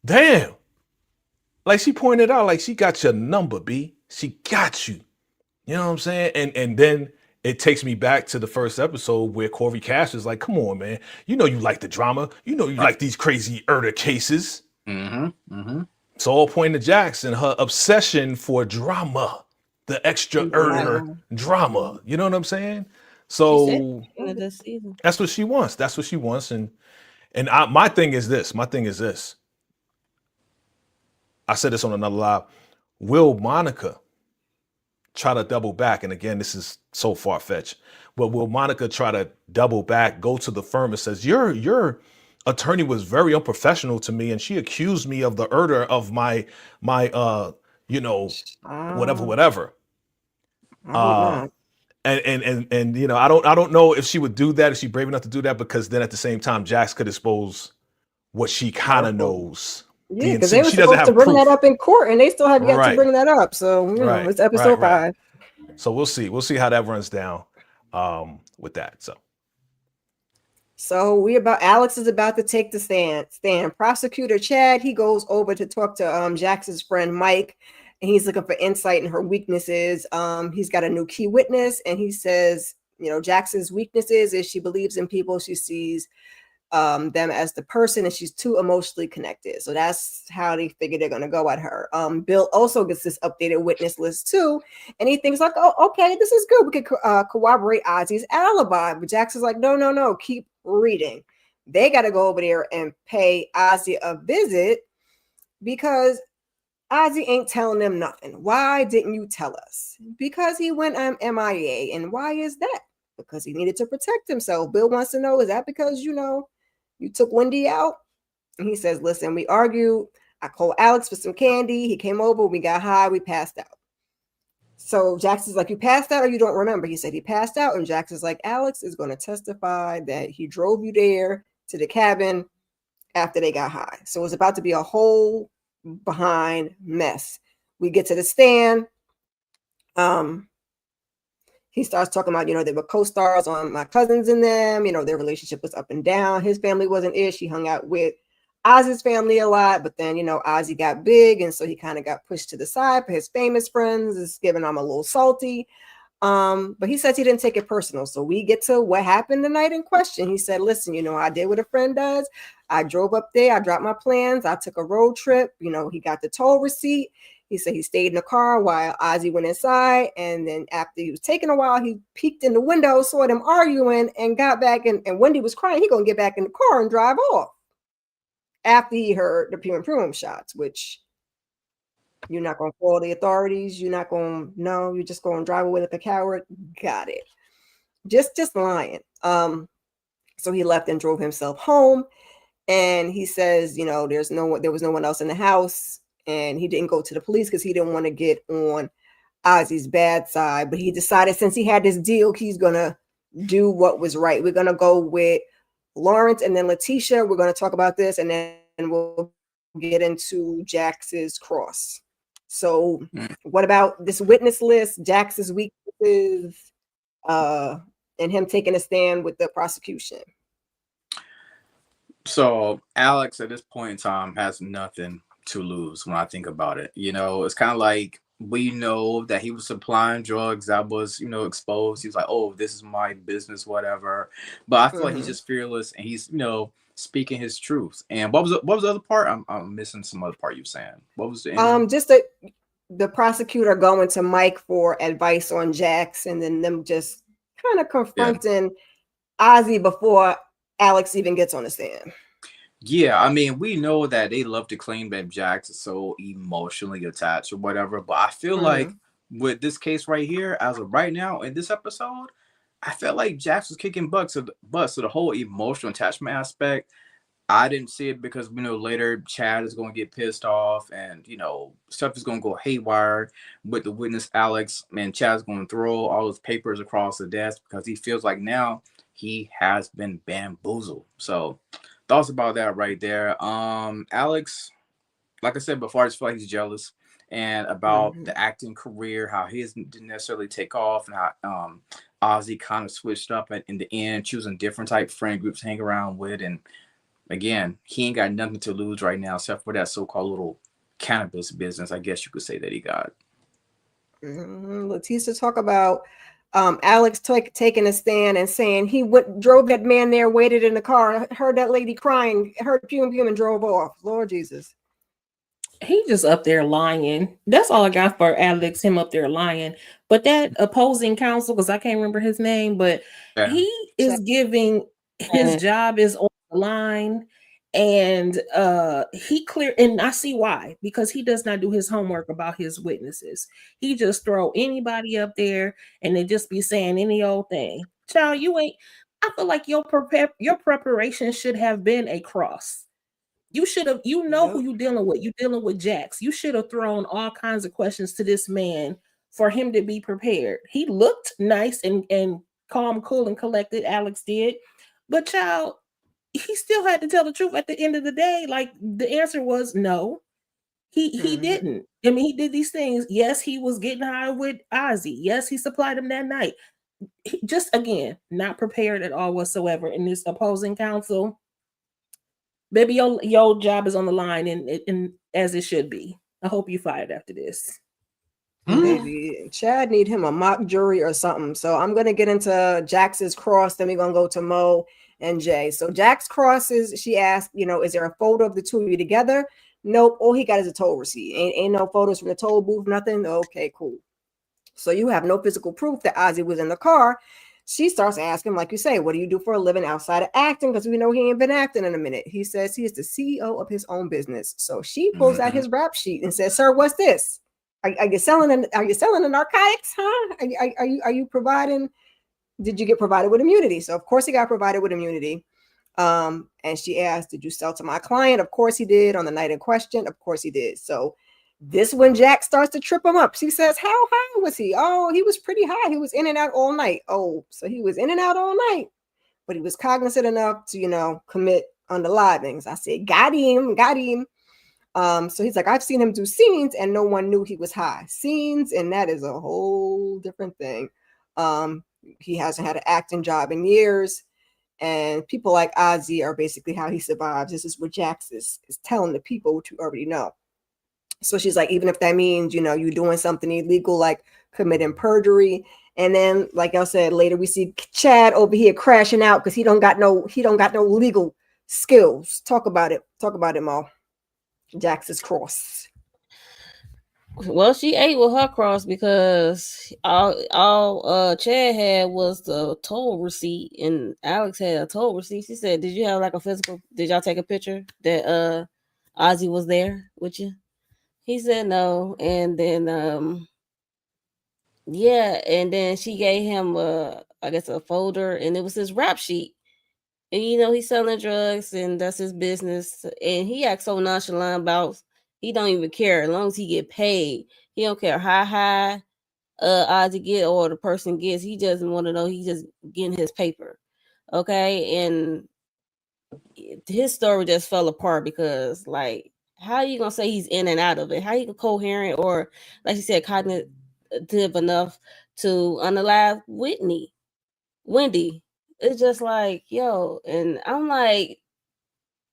damn. Like she pointed out, like she got your number, B. She got you. You know what I'm saying? And then it takes me back to the first episode where Corey Cash is like, come on, man. You know you like the drama. You know you like these crazy murder cases. It's all pointing to Jax and her obsession for drama. The extra drama. You know what I'm saying? So This season. that's what she wants. That's what she wants. And my thing is this. I said this on another live. Will Monica try to double back? And again, this is so far-fetched. But will Monica try to double back, go to the firm and says, your attorney was very unprofessional to me, and she accused me of the murder of my whatever. I hope not. And you know, I don't know if she would do that, if she's brave enough to do that, because then at the same time, Jax could expose what she kind of knows. Yeah, because they were supposed to bring that up in court, and they still have yet to bring that up. So you know, it's episode 5. So we'll see. We'll see how that runs down with that. So Alex is about to take the stand. Prosecutor Chad, he goes over to talk to Jax's friend Mike, and he's looking for insight in her weaknesses. He's got a new key witness, and he says, you know, Jax's weaknesses is she believes in people, she sees them as the person, and she's too emotionally connected. So that's how they figure they're going to go at her. Bill also gets this updated witness list too, and he thinks like, oh, okay, this is good. We can corroborate Ozzy's alibi. But Jackson's like, no, keep reading. They got to go over there and pay Ozzy a visit because Ozzy ain't telling them nothing. Why didn't you tell us? Because he went MIA. And why is that? Because he needed to protect himself. Bill wants to know, is that because, you know, you took Wendy out? And he says, listen, we argued. I called Alex for some candy. He came over. We got high. We passed out. So Jackson's like, you passed out or you don't remember? He said he passed out. And Jackson's like, Alex is going to testify that he drove you there to the cabin after they got high. So it's about to be a whole behind mess. We get to the stand. He starts talking about, you know, they were co-stars on My Cousins and Them. You know, their relationship was up and down. His family wasn't ish. He hung out with Ozzy's family a lot, but then, you know, Ozzy got big, and so he kind of got pushed to the side for his famous friends. It's giving him a little salty. But he says he didn't take it personal. So we get to what happened the night in question. He said, listen, you know, I did what a friend does. I drove up there. I dropped my plans. I took a road trip. You know, he got the toll receipt. He said he stayed in the car while Ozzy went inside. And then after he was taking a while, he peeked in the window, saw them arguing, and got back. And Wendy was crying. He going to get back in the car and drive off after he heard the Pum shots, which you're not going to call the authorities. You're not going to know. You're just going to drive away like a coward. Got it. Just lying. So he left and drove himself home. And he says, you know, there was no one else in the house. And he didn't go to the police because he didn't want to get on Ozzy's bad side. But he decided since he had this deal, he's going to do what was right. We're going to go with Lawrence and then Letitia. We're going to talk about this. And then we'll get into Jax's cross. So Mm. what about this witness list, Jax's weaknesses, and him taking a stand with the prosecution? So Alex at this point in time has nothing to lose when I think about it. It's kind of like we know that he was supplying drugs that was, exposed. He was like, oh, this is my business, whatever. But I feel like he's Mm-hmm. just fearless and he's, speaking his truth. And what was the other part? I'm missing some other part you were saying. What was the ending? Just the prosecutor going to Mike for advice on Jax, and then them just kind of Yeah. confronting Ozzy before Alex even gets on the stand. Yeah, I mean, we know that they love to claim that Jax is so emotionally attached or whatever, but I feel like with this case right here, as of right now in this episode, I felt like Jax was kicking butts. So the whole emotional attachment aspect, I didn't see it because we know later Chad is going to get pissed off and, stuff is going to go haywire with the witness Alex, and Chad's going to throw all his papers across the desk because he feels like now he has been bamboozled. So thoughts about that right there. Alex, like I said before, I just feel like he's jealous and about Mm-hmm. the acting career, how his didn't necessarily take off, and how Ozzy kind of switched up in the end, choosing different type friend groups to hang around with. And again, he ain't got nothing to lose right now except for that so-called little cannabis business, I guess you could say, that he got. Leticia, talk about Alex taking a stand and saying he drove that man there, waited in the car, heard that lady crying, heard fume fume, and drove off. Lord Jesus. He just up there lying. That's all I got for Alex, him up there lying. But that opposing counsel, because I can't remember his name, but Yeah. he is giving his job is on the line, and he clear, and I see why, because he does not do his homework about his witnesses. He just throw anybody up there and they just be saying any old thing. Child, you ain't, I feel like your preparation should have been a cross. You should have, who Yep. you dealing with. You dealing with Jax. You should have thrown all kinds of questions to this man for him to be prepared. He looked nice and calm, cool, and collected. Alex did, but child, he still had to tell the truth at the end of the day. Like the answer was no. He didn't. I mean, he did these things. Yes, he was getting high with Ozzy. Yes, he supplied him that night. He, just again, not prepared at all whatsoever. In this opposing counsel, baby, your job is on the line, and as it should be. I hope you fired after this. Baby, Chad need him a mock jury or something. So I'm gonna get into Jax's cross. Then we're gonna go to Mo and Jay. So Jax crosses. She asked, is there a photo of the two of you together? Nope. All he got is a toll receipt. Ain't no photos from the toll booth. Nothing. Okay, cool. So you have no physical proof that Ozzy was in the car. She starts asking, like you say, what do you do for a living outside of acting? Because we know he ain't been acting in a minute. He says he is the CEO of his own business. So she pulls out his rap sheet and says, "Sir, what's this? Are you selling? Are you selling the narcotics? Huh? Are you providing? Did you get provided with immunity?" So of course he got provided with immunity. And she asked, "Did you sell to my client?" Of course he did. On the night in question, of course he did. So this when Jack starts to trip him up. She says, "How high was he?" "Oh, he was pretty high. He was in and out all night." "Oh, so he was in and out all night, but he was cognizant enough to, commit unalivings." I said, "Got him, got him." So he's like, "I've seen him do scenes and no one knew he was high." Scenes, and that is a whole different thing. He hasn't had an acting job in years. And people like Ozzy are basically how he survives. This is what Jax is telling the people what you already know. So she's like, even if that means, you doing something illegal, like committing perjury. And then, like I said, later we see Chad over here crashing out because he don't got no legal skills. Talk about it. Talk about it, Mo. Jax's cross. Well, she ate with her cross because all Chad had was the toll receipt, and Alex had a toll receipt. She said, "Did you have like a physical? Did y'all take a picture that Ozzy was there with you?" He said no, and then yeah, and then she gave him I guess a folder, and it was his rap sheet. And he's selling drugs, and that's his business. And he acts so nonchalant about he don't even care as long as he get paid. He don't care how high Ozzy get or the person gets. He doesn't want to know. He just getting his paper, okay. And his story just fell apart because like how are you gonna say he's in and out of it? How you coherent or, like you said, cognitive enough to unalive Wendy? It's just like, yo, and I'm like,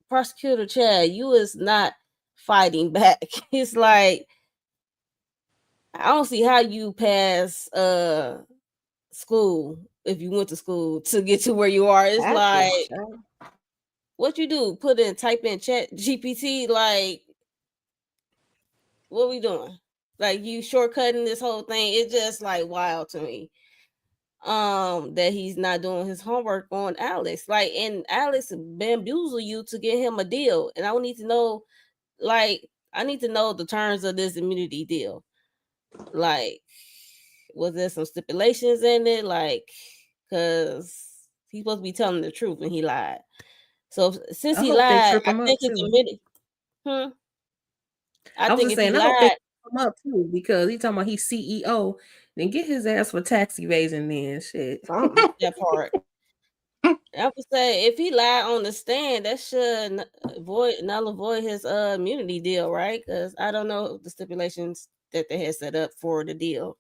Prosecutor Chad, you is not fighting back. It's like, I don't see how you pass school if you went to school to get to where you are. It's like, what you do? Type in Chat GPT, like, what we doing? Like, you shortcutting this whole thing. It's just like wild to me. That he's not doing his homework on Alex. Like, and Alex bamboozle you to get him a deal. And I need to know, like, I need to know the terms of this immunity deal. Like, was there some stipulations in it? Like, because he's supposed to be telling the truth and he lied. So since I he hope they lied, trip I him up think it's too. admitted. I I was think just if he saying, I hope they lied, trip him up too, because he talking about he's CEO. Then get his ass for tax evasion then. Shit. that part. I would say if he lied on the stand, that should null and void his immunity deal, right? Because I don't know the stipulations that they had set up for the deal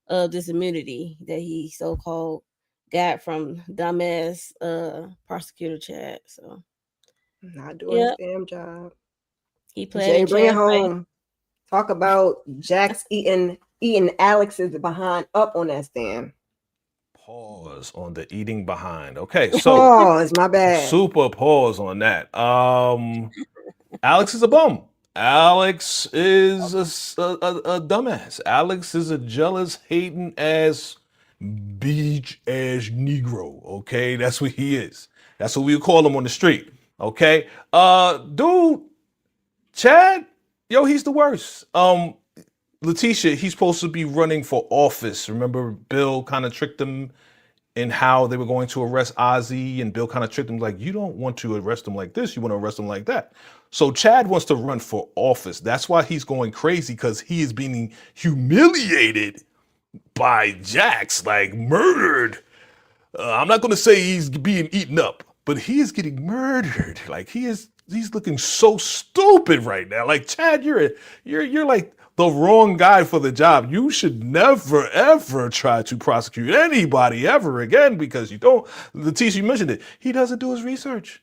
of this immunity that he so called got from dumbass Prosecutor Chad. So Not doing his damn job. He played Jay, in bring it Chad's face. home. Talk about Jax eating Alex's behind up on that stand. Pause on the eating behind. Okay, so Pause, my bad. Super pause on that. Alex is a bum. Alex is a dumbass. Alex is a jealous, hating ass, beach ass Negro. Okay, that's what he is. That's what we call him on the street. Okay, dude, Chad, yo, he's the worst. Letitia, he's supposed to be running for office. Remember, Bill kind of tricked him in how they were going to arrest Ozzy, and Bill kind of tricked him like, you don't want to arrest him like this, you want to arrest him like that. So Chad wants to run for office. That's why he's going crazy, because he is being humiliated by Jax, like murdered. I'm not going to say he's being eaten up, but he is getting murdered. Like he's looking so stupid right now. Like Chad, you're like the wrong guy for the job. You should never ever try to prosecute anybody ever again, because you don't. Leticia, you mentioned it. He doesn't do his research.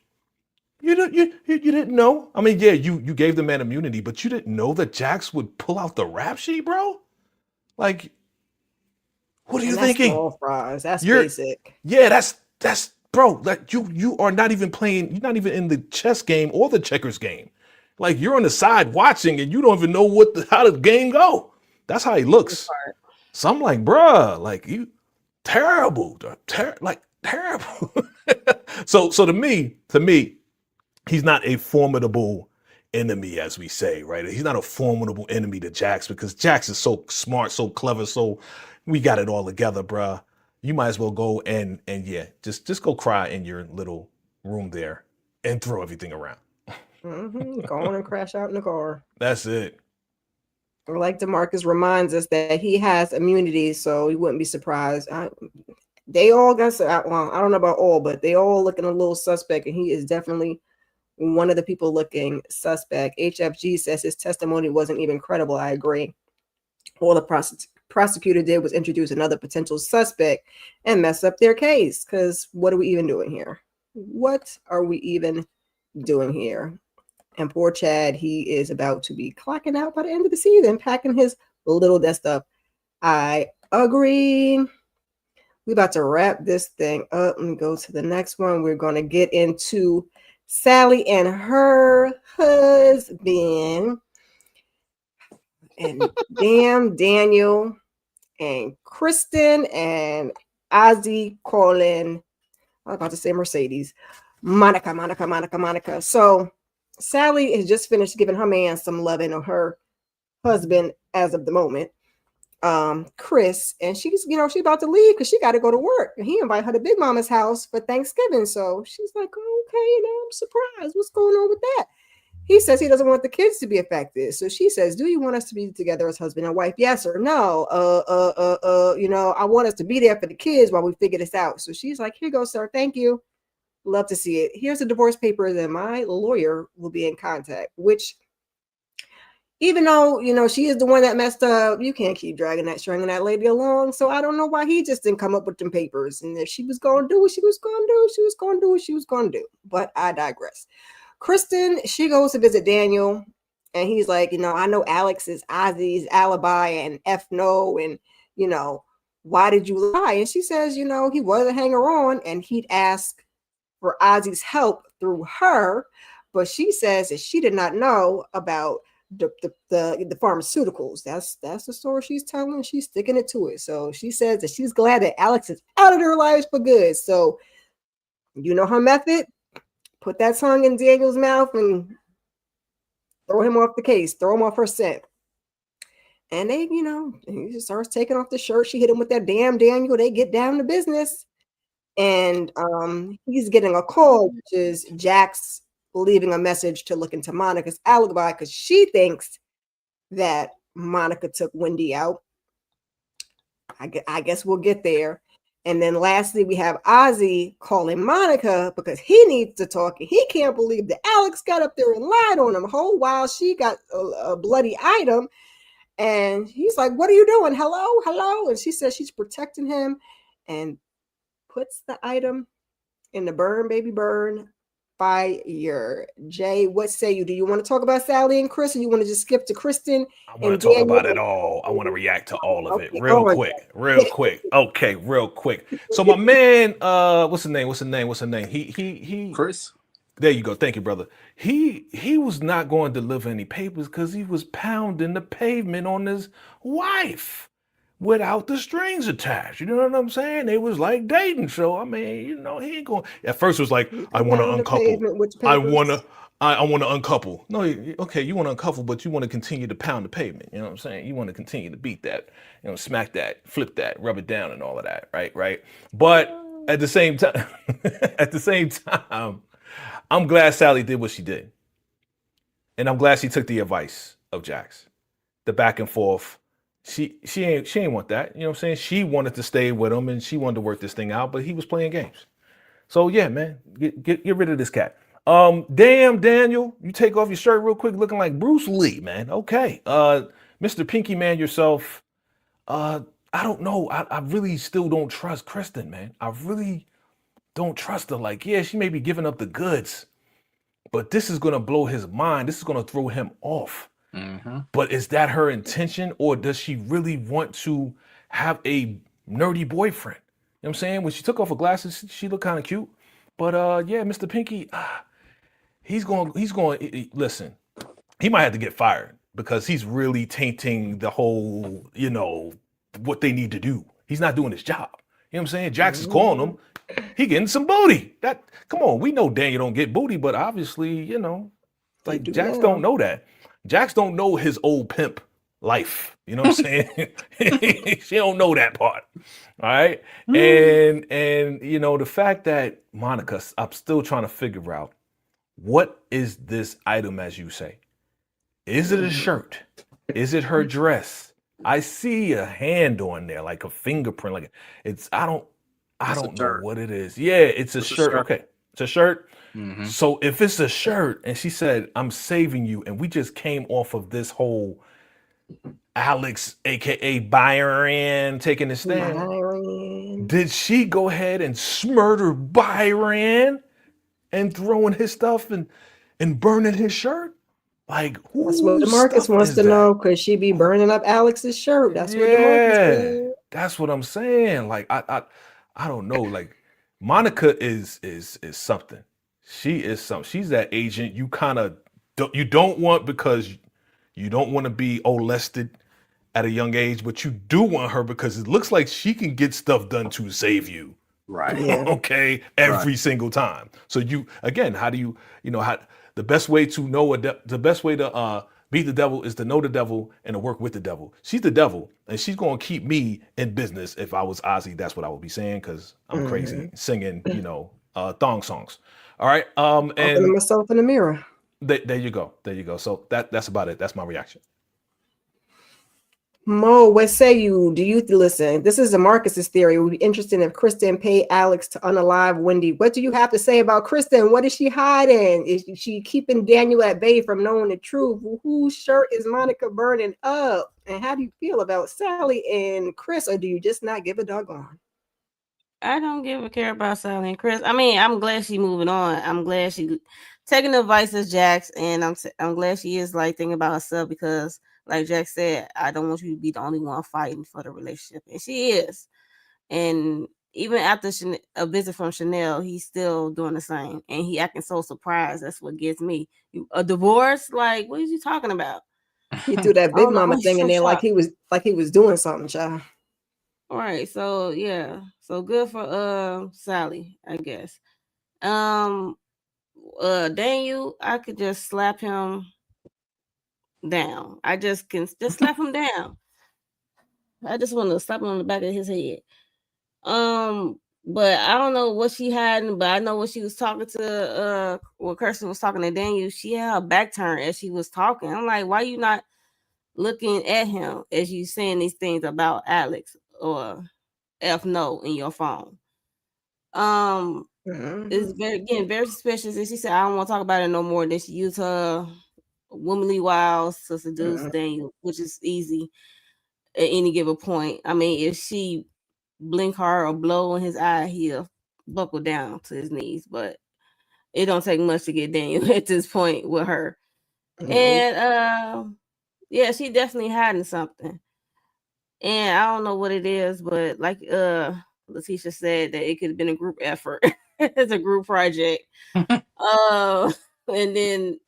You didn't know. I mean, yeah, you gave the man immunity, but you didn't know that Jax would pull out the rap sheet, bro. Like, what are you thinking? Small fries. That's basic. Yeah, that's bro. Like you are not even playing. You're not even in the chess game or the checkers game. Like you're on the side watching, and you don't even know how the game go. That's how he looks. So I'm like, bruh, like you terrible, like terrible. So to me, he's not a formidable enemy, as we say, right? He's not a formidable enemy to Jax, because Jax is so smart, so clever, so we got it all together, bruh. You might as well go and yeah, just go cry in your little room there and throw everything around. Go on and crash out in the car. That's it. Like DeMarcus reminds us that he has immunity, so he wouldn't be surprised. They all got, well, I don't know about all, but they all looking a little suspect, and he is definitely one of the people looking suspect. HFG says his testimony wasn't even credible. I agree. All the prosecutor did was introduce another potential suspect and mess up their case, because what are we even doing here? What are we even doing here? And poor Chad, he is about to be clocking out by the end of the season, packing his little desk up. I agree. We're about to wrap this thing up. Let me go to the next one. We're going to get into Sally and her husband, and damn Daniel and Kristen and Ozzy calling, I was about to say Mercedes, Monica. So Sally has just finished giving her man some loving, or her husband as of the moment, Chris, and she's about to leave because she got to go to work, and he invited her to Big Mama's house for Thanksgiving. So she's like, okay, I'm surprised. What's going on with that? He says he doesn't want the kids to be affected. So she says, do you want us to be together as husband and wife? Yes or no? I want us to be there for the kids while we figure this out. So she's like, here you go, sir. Thank you. Love to see it. Here's the divorce papers, and my lawyer will be in contact, which even though, you know, she is the one that messed up, you can't keep stringing that lady along. So I don't know why he just didn't come up with them papers. And if she was going to do what she was going to do, she was going to do what she was going to do. But I digress. Kristen, she goes to visit Daniel, and he's like, you know, I know Alex is Ozzy's alibi and F no, and, you know, why did you lie? And she says, you know, he was a hanger on, and he'd ask for Ozzy's help through her, but she says that she did not know about the pharmaceuticals. That's the story she's telling. She's sticking it to it. So she says that she's glad that Alex is out of their lives for good. So you know her method. Put that tongue in Daniel's mouth and throw him off the case. Throw him off her scent. And they, you know, he just starts taking off the shirt. She hit him with that damn Daniel. They get down to business. And he's getting a call, which is Jax leaving a message to look into Monica's alibi because she thinks that Monica took Wendy out. I guess we'll get there. And then lastly, we have Ozzy calling Monica because he needs to talk. And he can't believe that Alex got up there and lied on him a whole while she got a bloody item. And he's like, what are you doing? Hello. And she says she's protecting him and puts the item in the burn, baby, burn fire. Jay, what say you? Do you want to talk about Sally and Chris, or you want to just skip to Kristen? I want to talk about it all. I want to react to all of it real quick. Okay, real quick. So my man, what's his name? He Chris. There you go. Thank you, brother. He was not going to deliver any papers because he was pounding the pavement on his wife without the strings attached. You know what I'm saying? They was like dating. So I mean, you know, he ain't going. At first it was like, I want to uncouple. I want to uncouple. No, okay, you want to uncouple, but you want to continue to pound the pavement. You know what I'm saying? You want to continue to beat that, you know, smack that, flip that, rub it down, and all of that. Right. But at the same time, I'm glad Sally did what she did, and I'm glad she took the advice of Jax. The back and forth. She ain't want that. You know what I'm saying? She wanted to stay with him and she wanted to work this thing out, but he was playing games. So yeah, man, get rid of this cat. Damn, Daniel, you take off your shirt real quick, looking like Bruce Lee, man. Okay. Mr. Pinky Man yourself. I don't know. I really still don't trust Kristen, man. I really don't trust her. Like, yeah, she may be giving up the goods, but this is gonna blow his mind. This is gonna throw him off. Mm-hmm. But is that her intention, or does she really want to have a nerdy boyfriend? You know what I'm saying? When she took off her glasses, she looked kind of cute. But yeah, Mr. Pinky, he's going listen, he might have to get fired because he's really tainting the whole, you know, what they need to do. He's not doing his job. You know what I'm saying? Jax is calling him. He getting some booty. Come on, we know Daniel don't get booty, but obviously, you know, like Jax don't know that. Jax don't know his old pimp life. You know what I'm saying? She don't know that part. All right. And you know, the fact that Monica, I'm still trying to figure out, what is this item, as you say? Is it a shirt? Is it her dress? I see a hand on there, like a fingerprint. Like I don't know what it is. Yeah, it's a shirt. Okay. It's a shirt. Mm-hmm. So if it's a shirt and she said, I'm saving you, and we just came off of this whole Alex, aka Byron, taking the stand, did she go ahead and smurder Byron and throwing his stuff and burning his shirt? Like, that's what DeMarcus wants to know. Could she be burning up Alex's shirt? That's what DeMarcus said. That's what I'm saying. Like, I don't know. Like, Monica is something. She is something. She's that agent you kind of don't want because you don't want to be molested at a young age, but you do want her because it looks like she can get stuff done to save you. Right. Yeah. Okay. Every single time. So how do you the best way to know the best way to beat the devil is to know the devil and to work with the devil. She's the devil, and she's going to keep me in business. If I was Ozzy, that's what I would be saying, because I'm crazy singing, thong songs. All right. And myself in the mirror. There you go. So that's about it. That's my reaction. Mo, what say you? Do you listen? This is a Marcus's theory. We'd be interested if Kristen paid Alex to unalive Wendy. What do you have to say about Kristen? What is she hiding? Is she keeping Daniel at bay from knowing the truth? Whose shirt is Monica burning up? And how do you feel about Sally and Chris? Or do you just not give a doggone? I don't give a care about Sally and Chris. I mean, I'm glad she's moving on. I'm glad she taking the advice of Jax, and I'm glad she is like thinking about herself because, like Jax said, I don't want you to be the only one fighting for the relationship, and she is. And even after a visit from Chanel, he's still doing the same, and he acting so surprised. That's what gets me. A divorce? Like, what are you talking about? He threw that I big don't know. mama I'm thing in so there like shocked. he was doing something, child. All right, so yeah, so good for Sally, I guess. Um, Daniel, I could just slap him down. I just can just slap him down. I just want to slap him on the back of his head. But I don't know what she had, but I know when she was talking to when Kirsten was talking to Daniel, she had her back turned as she was talking. I'm like, why you not looking at him as you saying these things about Alex or F no in your phone? It's very suspicious. And she said, I don't want to talk about it no more. Then she used her womanly wiles to seduce Daniel, which is easy at any given point. I mean, if she blink hard or blow in his eye, he'll buckle down to his knees. But it don't take much to get Daniel at this point with her. And yeah, she definitely hiding something. And I don't know what it is, but like Letitia said, that it could have been a group effort. It's a group project. And then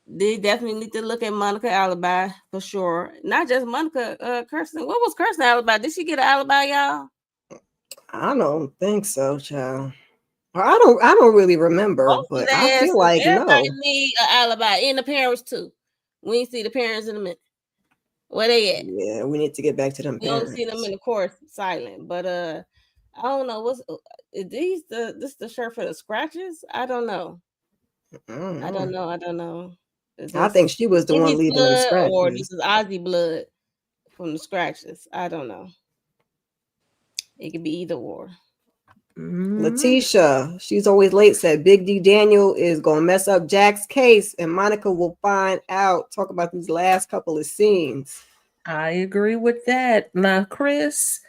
they definitely need to look at Monica alibi for sure. Not just Monica, Kirsten. What was Kirsten alibi? Did she get an alibi, y'all? I don't think so, child. I don't really remember, Both of but I their feel asses. like Everybody no. need an alibi, and the parents too. We ain't see the parents in a minute. Where they at? Yeah, we need to get back to them We only see them in parents. the course silent. But I don't know what's is this the shirt for the scratches? I don't know. I don't know. I don't know. Is I think this she was the one Indy's leaving them blood or scratches. this is Ozzy blood from the scratches? I don't know. It could be either or. Letitia, she's always late, said Big D Daniel is going to mess up Jack's case and Monica will find out. Talk about these last couple of scenes. I agree with that. Now, Chris,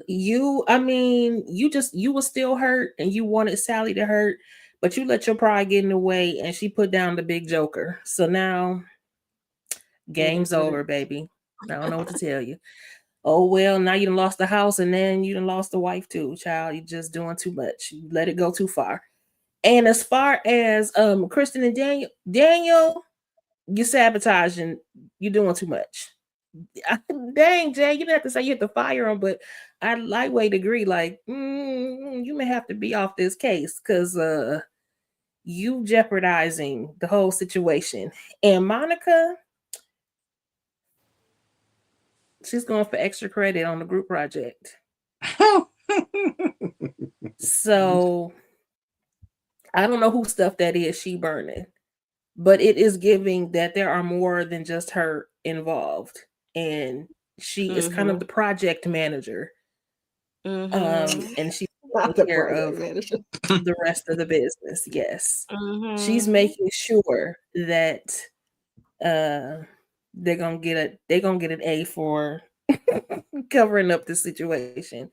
you was still hurt and you wanted Sally to hurt, but you let your pride get in the way and she put down the big joker. So now game's over, baby. I don't know what to tell you. Oh well, now you done lost the house and then you done lost the wife too, child. You're just doing too much. You let it go too far. And as far as Kristen and Daniel, you're sabotaging. You're doing too much. Dang, Jay, you didn't have to say you have to fire him, but I lightweight agree. Like, you may have to be off this case because you jeopardizing the whole situation. And Monica, she's going for extra credit on the group project. So I don't know whose stuff that is she burning, but it is giving that there are more than just her involved. And she is kind of the project manager. And she's taking care of the rest of the business. Yes. She's making sure that they're gonna get an A for covering up the situation.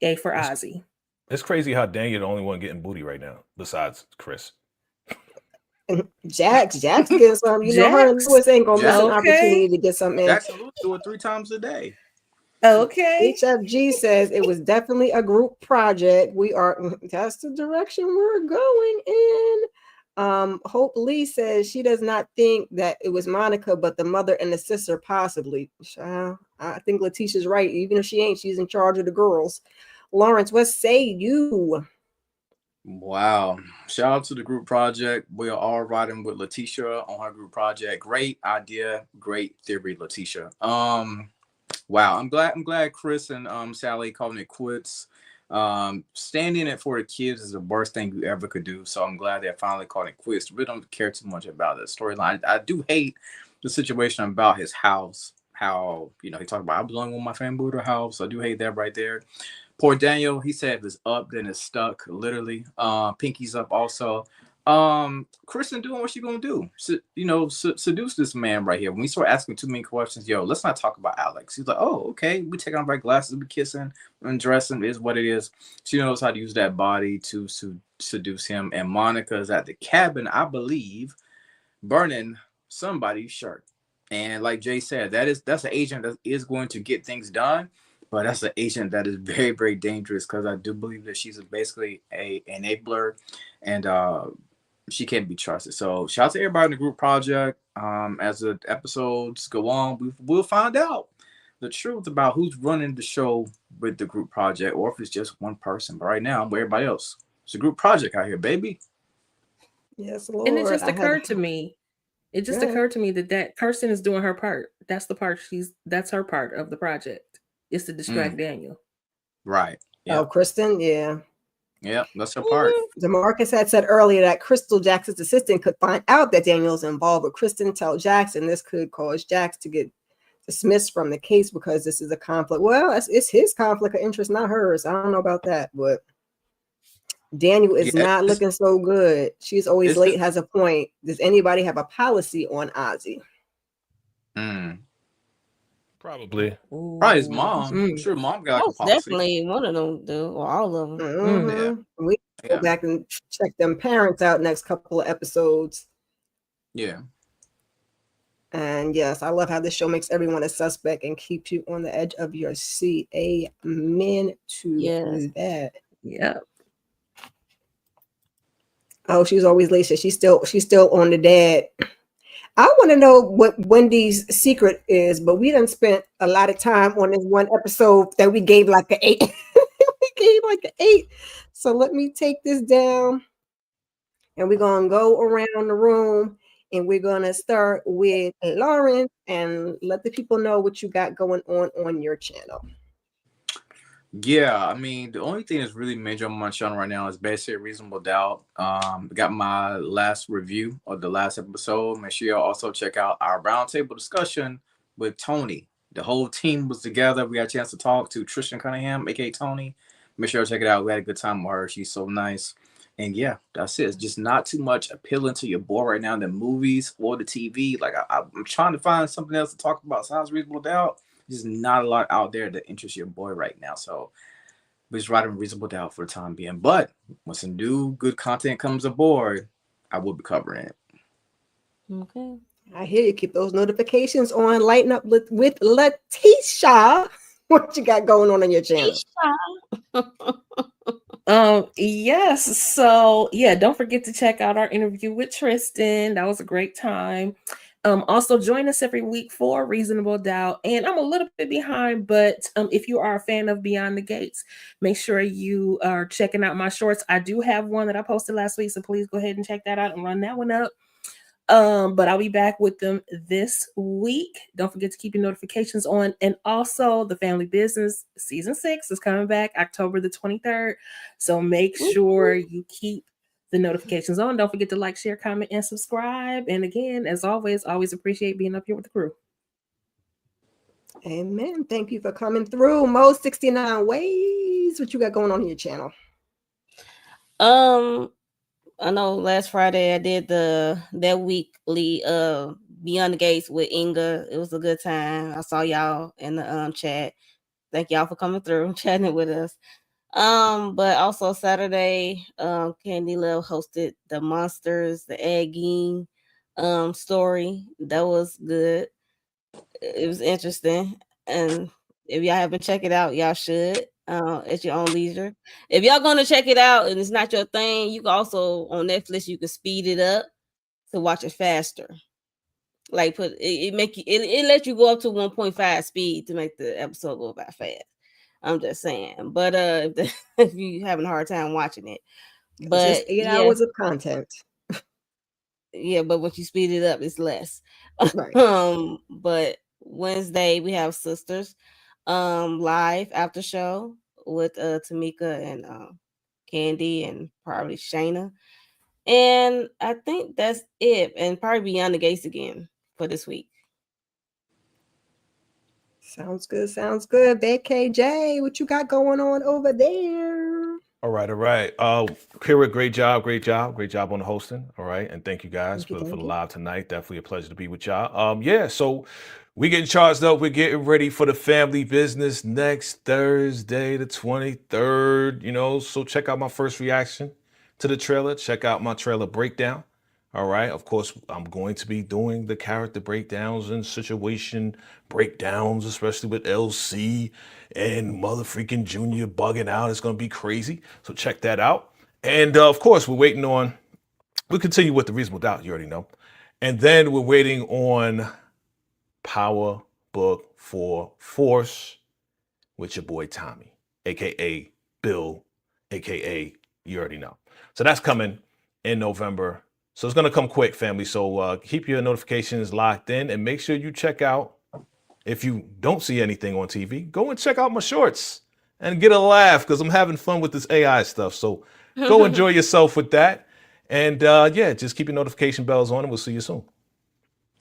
A for Ozzy. It's crazy how Daniel the only one getting booty right now, besides Chris. Jax getting some. You know, her and Lewis ain't gonna miss an opportunity to get something. Jax and Lewis do it 3 times a day. Okay. HFG says it was definitely a group project. That's the direction we're going in. Hope Lee says she does not think that it was Monica, but the mother and the sister possibly. I think Letitia's right. Even if she ain't, she's in charge of the girls. Lawrence, what say you? Wow. Shout out to the group project. We are all riding with Letitia on her group project. Great idea. Great theory, Letitia. Wow. I'm glad Chris and Sally calling it quits. Standing it for the kids is the worst thing you ever could do. So I'm glad they finally called it quits. We don't care too much about the storyline. I do hate the situation about his house. How he talked about I belong with my family with a house. I do hate that right there. Poor Daniel, he said if it's up, then it's stuck. Literally. Pinky's up also. Kristen doing what she gonna do. Seduce this man right here. When we start asking too many questions, yo, let's not talk about Alex. He's like, oh, okay, we take off our glasses, we kissing and dressing is what it is. She knows how to use that body to seduce him. And Monica is at the cabin, I believe, burning somebody's shirt. And like Jay said, that's an agent that is going to get things done, but that's an agent that is very, very dangerous because I do believe that she's basically a enabler, and she can't be trusted. So shout out to everybody in the group project. As the episodes go on, we'll find out the truth about who's running the show with the group project, or if it's just one person. But right now, I'm with everybody else. It's a group project out here, baby. Yes, Lord. And it just occurred to me. It just Yeah. occurred to me that Kirsten is doing her part. That's the part that's her part of the project. Is to distract Daniel. Right. Yeah. Oh, Kristen, yeah. Yeah, that's her part. DeMarcus had said earlier that Crystal, Jackson's assistant, could find out that Daniel's involved with Kristen, tell Jackson. This could cause Jax to get dismissed from the case because this is a conflict. Well, it's his conflict of interest, not hers. I don't know about that, but Daniel is not looking so good. She's always late, has a point. Does anybody have a policy on Ozzy? Probably his mom. I'm sure mom got a policy. Definitely one of them do, or all of them. Yeah. We go back and check them parents out next couple of episodes. Yeah. And yes, I love how this show makes everyone a suspect and keeps you on the edge of your seat. Amen to that. Yeah. Oh, she's always late. So she's still on the dad. I want to know what Wendy's secret is, but we done spent a lot of time on this one episode that we gave like an 8. We gave like an 8. So let me take this down, and we're gonna go around the room, and we're gonna start with Lauren and let the people know what you got going on your channel. Yeah, I mean, the only thing that's really major on my channel right now is basically Reasonable Doubt. Got my last review of the last episode. Make sure y'all also check out our roundtable discussion with Tony. The whole team was together. We got a chance to talk to Tristan Cunningham, aka Tony. Make sure y'all check it out. We had a good time with her. She's so nice. And yeah, that's it. It's just not too much appealing to your boy right now in the movies or the TV. Like I'm trying to find something else to talk about besides Reasonable Doubt. There's not a lot out there that interests your boy right now. So we're just riding Reasonable Doubt for the time being. But when some new good content comes aboard, I will be covering it. Okay. I hear you. Keep those notifications on. Lighten up with Letitia. What you got going on your channel? Yes. So yeah, don't forget to check out our interview with Tristan. That was a great time. Also join us every week for Reasonable Doubt. And I'm a little bit behind, but if you are a fan of Beyond the Gates, make sure you are checking out my shorts. I do have one that I posted last week, so please go ahead and check that out and run that one up. But I'll be back with them this week. Don't forget to keep your notifications on. And also the Family Business season 6 is coming back October the 23rd. So make sure you keep the notifications on. Don't forget to like, share, comment, and subscribe. And again, as always appreciate being up here with the crew. Amen. Thank you for coming through. Mo 69 Ways. What you got going on your channel? I know last Friday I did that weekly Beyond the Gates with Inga. It was a good time. I saw y'all in the chat. Thank y'all for coming through and chatting with us. But also Saturday, Candy Love hosted the Monsters, the Egging story. That was good. It was interesting. And if y'all haven't checked it out, y'all should. At your own leisure. If y'all gonna check it out and it's not your thing, you can also on Netflix you can speed it up to watch it faster. Like it lets you go up to 1.5 speed to make the episode go by fast. I'm just saying. But if you having a hard time watching it, but it's just 8 hours of content. Yeah, but when you speed it up, it's less. Right. But Wednesday we have Sisters live after show with Tamika and Candy and probably Shayna. And I think that's it. And probably Beyond the Gates again for this week. Sounds good. Sounds good. Big KJ, what you got going on over there? All right, all right. Kira, great job on the hosting. All right, and thank you guys for the Thank you. live tonight. Definitely a pleasure to be with y'all. Yeah, so we getting charged up. We're getting ready for the family business next Thursday, the 23rd. You know, so check out my first reaction to the trailer. Check out my trailer breakdown. All right. Of course, I'm going to be doing the character breakdowns and situation breakdowns, especially with LC and mother freaking Junior bugging out. It's going to be crazy. So check that out. And of course, we'll continue with the Reasonable Doubt. You already know. And then we're waiting on Power Book for Force with your boy Tommy, aka Bill, aka you already know. So that's coming in November. So it's gonna come quick, family. So keep your notifications locked in and make sure you check out. If you don't see anything on TV, go and check out my shorts and get a laugh because I'm having fun with this AI stuff. So go enjoy yourself with that. And yeah, just keep your notification bells on and we'll see you soon.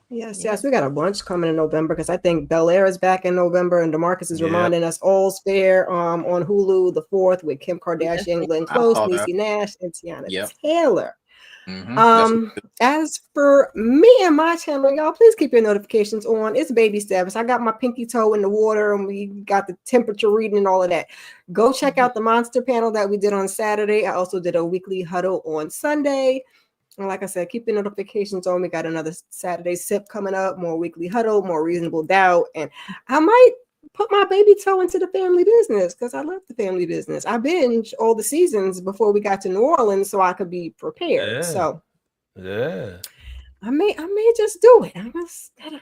Yes, we got a bunch coming in November because I think Bel Air is back in November and DeMarcus is reminding us All's Fair on Hulu the 4th with Kim Kardashian, Glenn Close, Niecy Nash, and Tiana Taylor. As for me and my channel, y'all, please keep your notifications on. It's baby steps. I got my pinky toe in the water and we got the temperature reading and all of that. Go check out the monster panel that we did on Saturday. I also did a weekly huddle on Sunday. And like I said, keep your notifications on. We got another Saturday sip coming up, more weekly huddle, more reasonable doubt. And I might put my baby toe into the family business because I love the family business. I binge all the seasons before we got to New Orleans so I could be prepared. Yeah. So I may just do it. I just gotta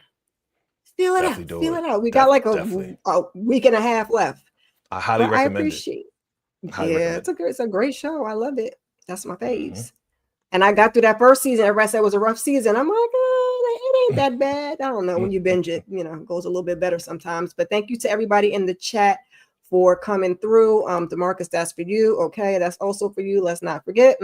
feel it Definitely out. Feel it out. We got like a week and a half left. I highly recommend appreciate it. Yeah, it's a great show. I love it. That's my faves. And I got through that first season. Everybody said it was a rough season. I'm like, it ain't that bad. I don't know. When you binge it, it goes a little bit better sometimes. But thank you to everybody in the chat for coming through. DeMarcus, that's for you. Okay, that's also for you. Let's not forget.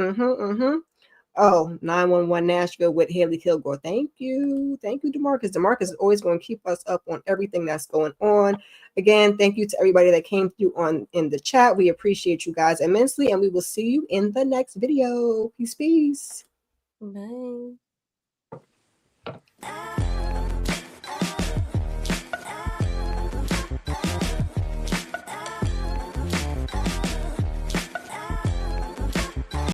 Oh, 911 Nashville with Haley Kilgore. Thank you. Thank you, DeMarcus. DeMarcus is always going to keep us up on everything that's going on. Again, thank you to everybody that came through in the chat. We appreciate you guys immensely, and we will see you in the next video. Peace, peace. Bye.